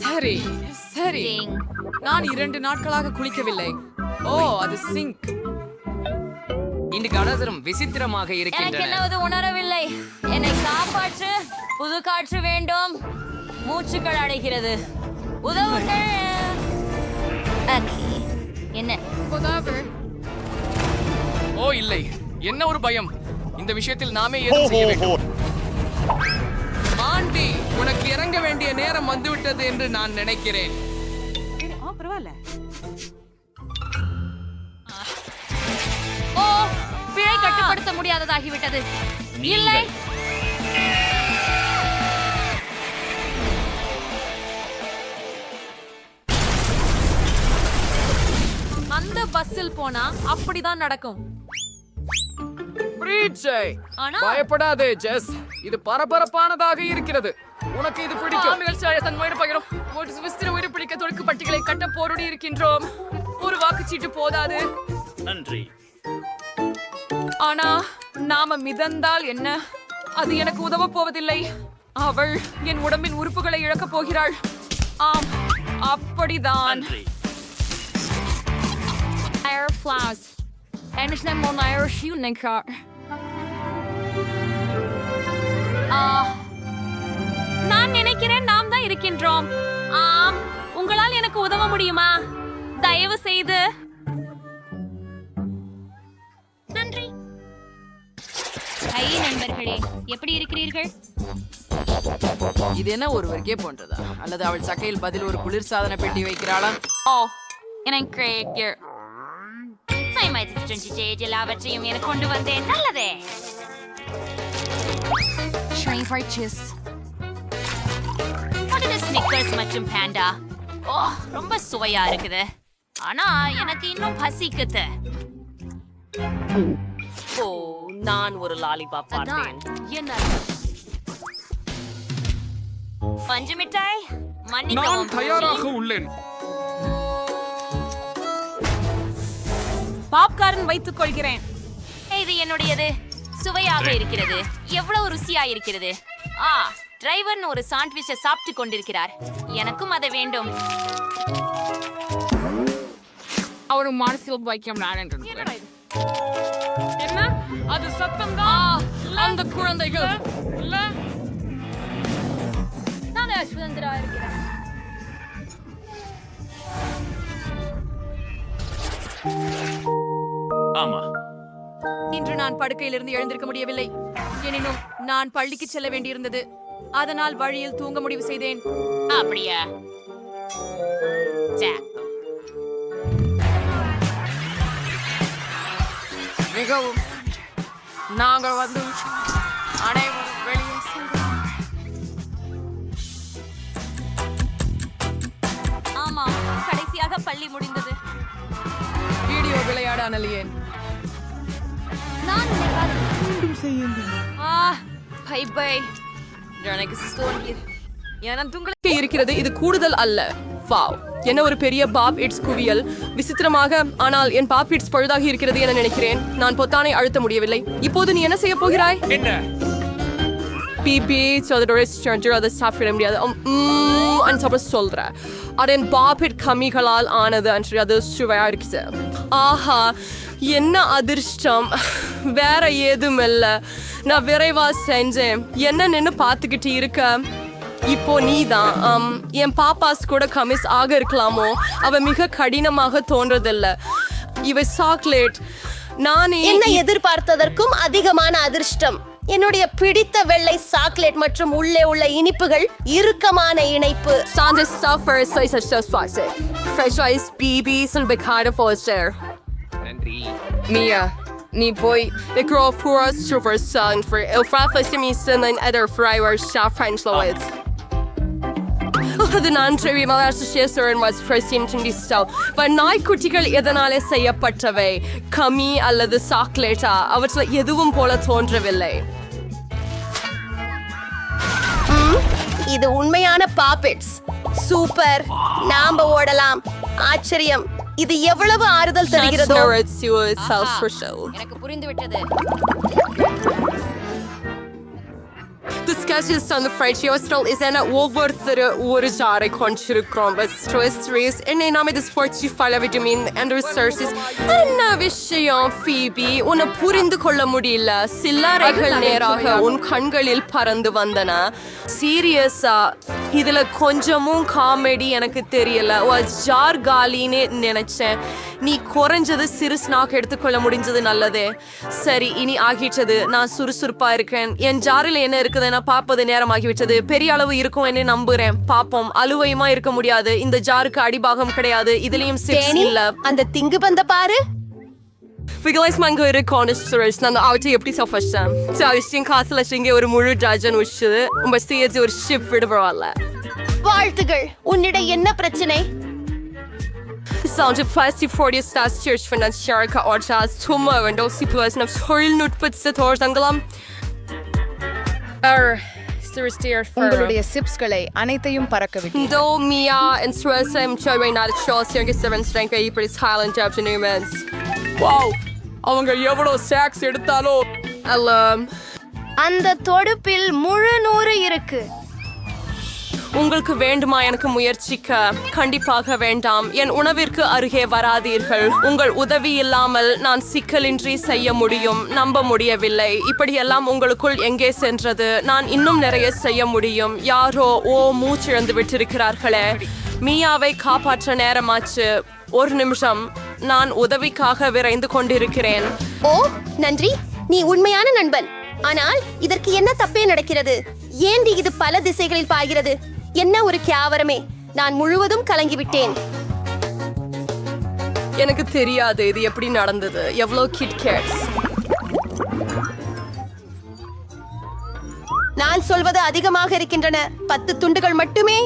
சரி சரி, நான் 2 நாட்களாக குளிக்கவில்லை. ஓ, அது சிங்க். இன்றைக்கு அனசரம் விசித்திரமாக எனக்கு இருக்கின்றன. என்னவது உணரவில்லை. என்னை காப்பாற்று. புது காற்று வேண்டும். மூச்சுக்கள் அடைகிறது. உதவுங்கள். என்ன? ஓ இல்லை, என்ன ஒரு பயம். இந்த விஷயத்தில் நாமே ஏதும் செய்ய வேண்டும். மாண்டி, உனக்கு இறங்க வேண்டிய நேரம் வந்துவிட்டது என்று நான் நினைக்கிறேன். ஓ, பிழை கட்டுப்படுத்த முடியாததாகிவிட்டது. இல்லை, அந்த பஸ்ஸில் போனா அப்படிதான் நடக்கும். பயப்படாதே ஜெஸ், இது பரபரப்பானதாக இருக்கிறது. உனக்கு இது பிடிக்கும். உயிர்பிடிக்க தொடுக்கு பட்டிகளை கட்ட போரோடி இருக்கின்றோம். ஒரு வாக்குச்சீட்டு போதாது. நன்றி. ஆனா நாம மிதந்தால் என்ன? அது எனக்கு உதவ போவதில்லை. அவள் என் உடம்பின் உறுப்புகளை இழக்கப் போகிறாள். ஆம், அப்படிதான். நான் நினைக்கிறேன் நாம் தான் இருக்கின்றோம். ஆம், உங்களால் எனக்கு உதவ முடியுமா? தயவு செய்து. நன்றி. ஹை நண்பர்களே, எப்படி இருக்கிறீர்கள்? இது என்ன ஒருவருக்கே போன்றதா? அல்லது அவள் சக்கையில் பதில் ஒரு குளிர்சாதன பெட்டி வைக்கிறாளா? ஓ, எனக்கு எல்லாவற்றையும் எனக்கு கொண்டு வந்தேன். நல்லதே. ஸ்னிக்கர்ஸ் மற்றும் பாண்டா. ஓ, ரொம்ப சுவையா இருக்குது. ஆனா எனக்கு இன்னும் பசிக்குது. ஓ, நான் ஒரு லாலிபாப் பார்த்தேன். என்ன பஞ்சு மிட்டாய்? நான் மன்னிக்கவும். தயாராக உள்ளேன். பாப்கார்ன் வைத்துக் கொள்கிறேன். இது என்னுடையது. சுவையாக இருக்கிறது. எவ்வளவு ருசியா இருக்கிறது. டிரைவர் ஒரு சாண்ட்விச்சை சாப்பிட்டு கொண்டிருக்கிறார். எனக்கும் அதை வேண்டும். அவரு மனசில் வைக்கும் நான் என்று என்ன? அது சத்தம் தான். அந்த குழந்தைகள் நான் சுதந்திரா இருக்கிறேன். ஆமா, இன்று நான் படுக்கையிலிருந்து எழுந்திருக்க முடியவில்லை. எனினும் நான் பள்ளிக்கு செல்ல வேண்டியிருந்தது. அதனால் வழியில் தூங்க முடிவு செய்தேன். அப்படியா? மிகவும். நாங்கள் வந்து அனைவரும் வெளியே சென்றோம். ஆமா, கடைசியாக பள்ளி முடிந்தது. வீடியோ விளையாட அனலியேன். நான் பை பை. எனக்கு இருக்கிறது. இது கூடுதல் அல்ல. வாவ், என்ன ஒரு பெரிய பாப் இட்ஸ் குவியல். விசித்திரமாக, ஆனால் என் பாப் இட்ஸ் பழுதாகி இருக்கிறது என நினைக்கிறேன். நான் பொத்தானை அழுத்த முடியவில்லை. இப்போது நீ என்ன செய்ய போகிறாய்? என்ன? பிபி அதை சாப்பிட முடியாது. சொல்ற அது என் பாபிட் கம்மிகளால் ஆனது அன்று. அது சுவையா இருக்குது. ஆஹா, என்ன அதிர்ஷ்டம். வேற ஏதும் இல்ல. நான் விரைவா செஞ்சேன். என்ன நின்னு பார்த்துக்கிட்டு இருக்க. இப்போ நீதான் என் பாப்பாஸ் கூட கமிஸ் ஆக இருக்கலாமோ? அவ மிக கடினமாக தோன்றதில்ல. இவ சாக்லேட். நானே என்ன எதிர்பார்த்ததற்கும் அதிகமான அதிர்ஷ்டம். என்னுடைய பிடித்த வெள்ளை சாக்லேட் மற்றும் உள்ளே உள்ள இனிப்புகள் இறுக்கமான இணைப்பு. நன்றி. Mia, ni poi the girl for us super son for el fraflation me and other fryer shop French Louis. அது நான் ட்ரெவிமலாசன் வாஸ் பிரசிம்டிங் டிஸ்டோ. நாய்க்குட்டிகள் எதனாலே செய்யப்பட்டவை? கமி அல்லது சாக்லேட்டா? அவற்றில் எதுவும் போல தோன்றவில்லை. இது உண்மையான பாப்பெட்ஸ். சூப்பர். நாம ஓடலாம். ஆச்சரியம். இது எவ்வளவு ஆறுதல் தருகிறதோ. எனக்கு புரிந்து விட்டது. Discussions on the French hostel is an ஒவ்வொருத்தரு ஒரு ஜாரை கொண்டிருக்கிறோம். ஸ்ட்ரெஸ் என்னை நாம இது sports follow vitamin and researches. என்ன விஷயம் ஃபீபி? உன்னை புரிந்து கொள்ள முடியல. சில்லறைகள் நேராக உன் கண்களில் பறந்து வந்தன. சீரியஸா இதுல கொஞ்சமும் காமெடி எனக்கு தெரியல. ஜார் காலின்னு நினைச்சேன். நீ குறைஞ்சது சிறு ஸ்நாக் எடுத்துக்கொள்ள முடிஞ்சது நல்லதே. சரி, இனி ஆகிட்டது. நான் சுறுசுறுப்பா இருக்கேன். என் ஜாரில் என்ன இருக்குது நான் பார்ப்பது நேரமாகிவிட்டது. பெரிய அளவு இருக்கும் என்று நம்புறேன். பாப்போம். அலுவையுமா இருக்க முடியாது. இந்த ஜாருக்கு அடிபாகம் கிடையாது. இதுலயும் சிப்ஸ் இல்ல. அந்த திங்கு பந்த பாரு. Figurez man göre konuşturuz. நான் அவற்றை எப்படி சஃபஷம் சாவிஸ்டின் காசுல இங்கே ஒரு முழு டஜன் உஷுது. உங்க ஸ்டேஜ் ஒரு ஷிப் விடுவாள்ல. வாழ்த்துகள். உன்னிடம் என்ன பிரச்சனை? Sound of Fasti 40 Stars Church Finansiarka Orchas Tumma und auch die Person auf Heulen-Nutpitze Torsangalam. உங்களுடைய சிப்ஸ்களை அனைத்தையும் பறக்க விட்டு. Do Mia and Stressem Cherry Not Shows Young Seven Strength April Highland Japanese. Wow, அவங்க எவ்வளவு சாக்ஸ் எடுத்தாலோ. அந்த தொடுப்பில் முழு 100 இருக்கு. உங்களுக்கு வேண்டுமா எனக்கு முயற்சிக்க? கண்டிப்பாக வேண்டாம். என் உணவிற்கு அருகே வராதீர்கள். உங்கள் உதவி இல்லாமல் நான் சிக்கலின்றி செய்ய முடியும். நம்ப முடியவில்லை. இப்படியெல்லாம் உங்களுக்குள் எங்கே சென்றது? நான் இன்னும் நிறைய செய்ய முடியும். யாரோ மூச்சிழந்து விட்டிருக்கிறார்களே. மியாவை காப்பாற்ற நேரமாச்சு. ஒரு நிமிஷம். நான் உதவிக்காக விரைந்து கொண்டிருக்கிறேன். நன்றி. நீ உண்மையான நண்பன். ஆனால் இதற்கு என்ன தப்பே நடக்கிறது? ஏண்டி இது பல திசைகளில் பாய்கிறது? என்ன ஒரு கேவலமே. நான் முழுவதும் கலங்கிவிட்டேன். எனக்கு தெரியாது இது எப்படி நடந்தது. எவ்வளவு கிட்கேட்ஸ். நான் சொல்வது அதிகமாக இருக்கின்றன. 10 துண்டுகள் மட்டுமே.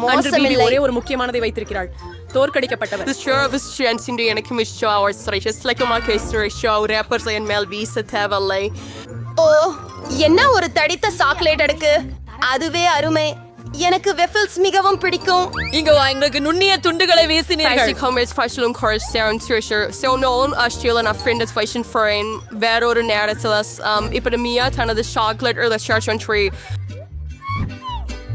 மோசமில்லை. ஒரே ஒரு முக்கியமானதை வைத்திருக்கிறாள். தோற்கடிக்கப்பட்டவர். எனக்கு என்ன ஒரு தடித்த சாக்லேட் அடுக்கு. அதுவே அருமை. எனக்கு வெஃபில்ஸ் மிகவும் பிடிக்கும். இங்க எங்களுக்கு நுண்ணிய துண்டுகளை வீசினீர்கள். வேறொரு நேரத்தில் இப்படி மியா தனது சாக்லேட்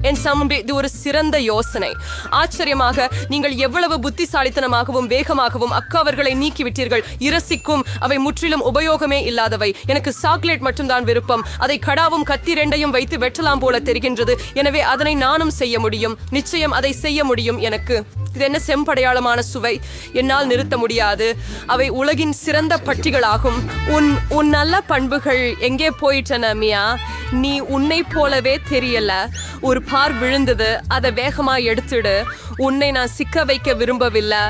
என் சமம்பே இது ஒரு சிறந்த யோசனை. ஆச்சரியமாக நீங்கள் எவ்வளவு புத்திசாலித்தனமாகவும் வேகமாகவும் அக்காவர்களை நீக்கிவிட்டீர்கள். இரசிக்கும் அவை முற்றிலும் உபயோகமே இல்லாதவை. எனக்கு சாக்லேட் மட்டும்தான் விருப்பம். அதை கடாவும் கத்தி 2ஐயும் வைத்து வெட்டலாம் போல தெரிகின்றது. எனவே அதனை நானும் செய்ய முடியும். நிச்சயம் அதை செய்ய முடியும். எனக்கு இது என்ன செம்படையாளமான சுவை. என்னால் நிறுத்த முடியாது. அவை உலகின் சிறந்த பட்டிகளாகும். உன் நல்ல பண்புகள் எங்கே போயிட்டன மியா? நீ உன்னை போலவே தெரியல. ஒரு பார் விழுந்தது. அதை வேகமா எடுத்துடு. உன்னை நான் சிக்க வைக்க விரும்பவில்லை.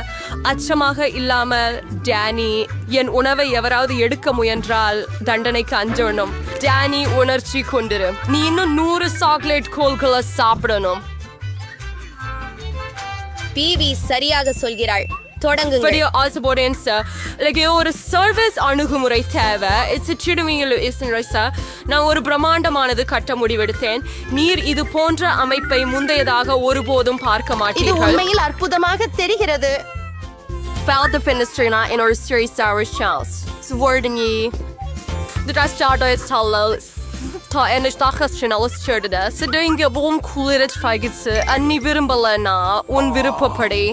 அச்சமாக இல்லாமல் டேனி. என் உணவை எவராவது எடுக்க முயன்றால் தண்டனைக்கு அஞ்சணும். டேனி உணர்ச்சி கொண்டிரு. நீ இன்னும் 100 சாக்லேட் கோல்களை சாப்பிடணும். பிவி சரியாக சொல்கிறாள். தொடங்குங்கள். ஒரு சர்வீஸ் அணுகுமுறை தேவை. நான் ஒரு பிரம்மாண்டமானது கட்ட முடிவெடுத்தேன். நீர் இது போன்ற அமைப்பை முந்தையதாக ஒருபோதும் பார்க்க மாட்டீர்கள். இது உண்மையில் அற்புதமாக தெரிகிறது. Ta en stakkars journalist så det inga bom coolere tfagelse. Anni virumbala na un viruppapadi.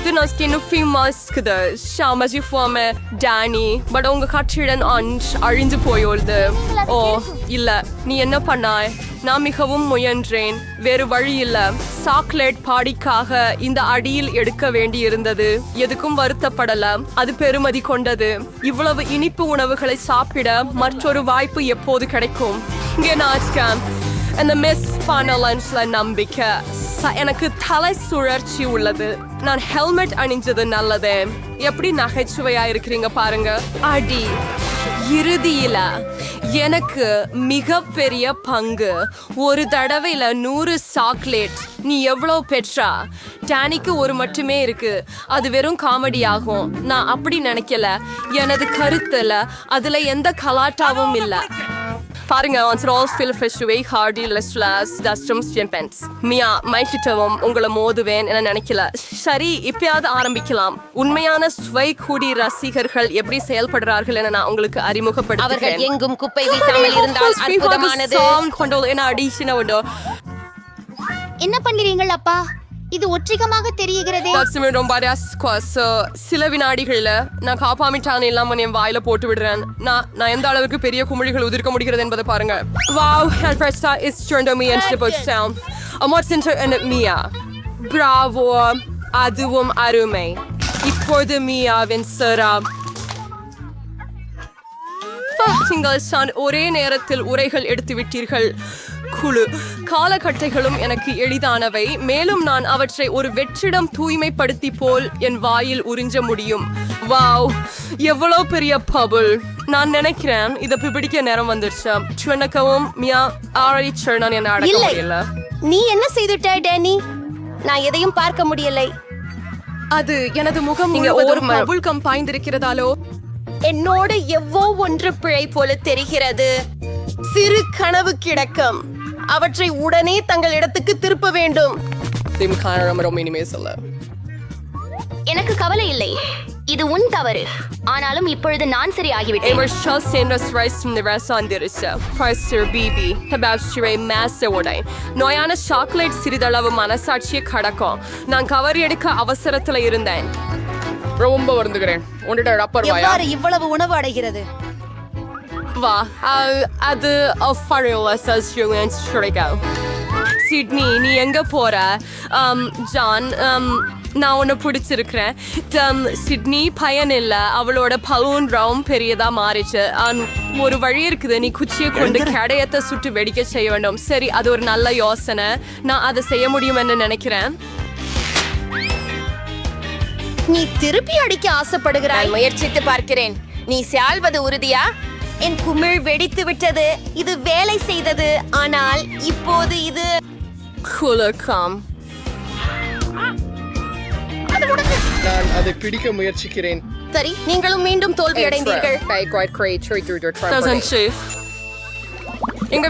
nós que no fim mais que da chamas de fome Danny but உங்க கட்சியுடன் அழிந்து போயுள்ளது ஓ இல்ல நீ என்ன பண்ணாய் நான் மிகவும் முயன்றேன் வேறு வழி இல்ல சாக்லேட் பாடிக்காக இந்த அடியில் எடுக்க வேண்டி இருந்தது எதுக்கும் வருத்தப்படல அது பெருமதி கொண்டது இவ்வளவு இனிப்பு உணவுகளை சாப்பிட மற்றொரு வாய்ப்பு எப்போது கிடைக்கும் இங்கே நாட்கம் அந்த மிஸ் பண்ண லஞ்ச்ல நம்பிக்கை எனக்கு தலை சுழற்சி உள்ளது நான் ஹெல்மெட் அணிஞ்சது நல்லது எப்படி நகைச்சுவையா இருக்கிறீங்க பாருங்க அடி இறுதியில எனக்கு மிகப்பெரிய பங்கு ஒரு தடவையில 100 சாக்லேட் நீ எவ்வளவு பெற்றா டானிக்கு ஒரு மட்டுமே இருக்கு அது வெறும் காமெடி ஆகும் நான் அப்படி நினைக்கல எனது கருத்துல அதுல எந்த கலாட்டாவும் இல்ல பாருங்க ons rolls veel festival hardy listlas dustums champens மியா மைக்கிட்டவும் உங்களை மோதுவேன் என நினைக்கல சரி இப்பயாவது ஆரம்பிக்கலாம் உண்மையான ஸ்வை கூடி ரசிகர்கள் எப்படி செயல்படுறார்கள் என நான் உங்களுக்கு அறிமுகப்படுத்துகிறேன் அவர்கள் எங்கும் குப்பை வீசாமல் இருந்தால் அற்புதமானது என்ன அடிஷன் என்ன பண்ணுறீங்கள் அப்பா இது ஒற்றிகமாக தெரிகிறதே சில வினாடிகள்ல நான் காப்பாமிட்டான் இல்லாம என் வாயில போட்டு விடுறேன் நான் எந்த அளவுக்கு பெரிய குமிழிகள் உதிர்க்க முடிகிறது என்பதை பாருங்க wow Alfresta is turned on me and shipped down what's into Mia bravo அதுவும் அருமை இப்போது மியாவின் சரா நீங்கள் ஒரே நேரத்தில் உரைகள் எடுத்து விட்டீர்கள் குழு காலகட்டைகளும் எனக்கு எளிதானவை மேலும் நான் அவற்றை ஒரு வெற்றிடம் தூய்மைப்படுத்தி போல் என் வாயில் உறிஞ்ச முடியும் வாவ் எவ்வளவு பெரிய பபுள் நான் நினைக்கிறேன் இதை பிடிக்க நேரம் வந்துருச்சு சுவனக்கவும் மியா ஆரடி நான் என்ன அடக்க முடியல நீ என்ன செய்துட்டாய் டேனி நான் எதையும் பார்க்க முடியலை அது எனது முகம் ஒரு பபுள் கம் பாய்ந்திருக்கிறதாலோ என்னோட எவ்வளோ ஒன்று பிழை போல தெரிகிறது சிறு கனவு கிடக்கும் அவற்றை உடனே தங்கள் இடத்துக்கு திருப்ப வேண்டும் எனக்கு கவலை இல்லை இது உன் தவறு ஆனாலும் இப்பொழுது நான் சரி ஆகிவிட்டேன் நோயான சாக்லேட் சிறிதளவு மனசாட்சியை கடக்கும் நான் கவர் எடுக்க அவசரத்துல இருந்தேன் ரொம்ப வருந்துகிறேன் உன்னிட்ட ரப்பர் வாயா எவ்வாறு இவ்வளவு உணவு அடைகிறது வா அது சிட்னி நீ எங்க போற ஜான் நான் உன்னை பிடிச்சிருக்கிறேன் சிட்னி பயன் இல்ல அவளோட பலூன் ரவுண்ட் பெரியதா மாறிச்சு ஒரு வழி இருக்குது நீ குச்சியை கொண்டு கடையத்தை சுட்டு வெடிக்க செய்ய வேண்டும் சரி அது ஒரு நல்ல யோசனை நான் அதை செய்ய முடியும் என்று நினைக்கிறேன் நீ திருப்பி அடிக்க ஆசைப்படுகிறாய் முயற்சித்து பார்க்கிறேன் நீ சால்வது உறுதியா என் குமிழ் வெடித்து விட்டது இது வேலை செய்தது ஆனால் இப்போது இது குலக்கம் நான் அதை பிடிக்க முயற்சிக்கிறேன் சரி நீங்களும் மீண்டும் தோல்வி அடைந்தீர்கள் எங்க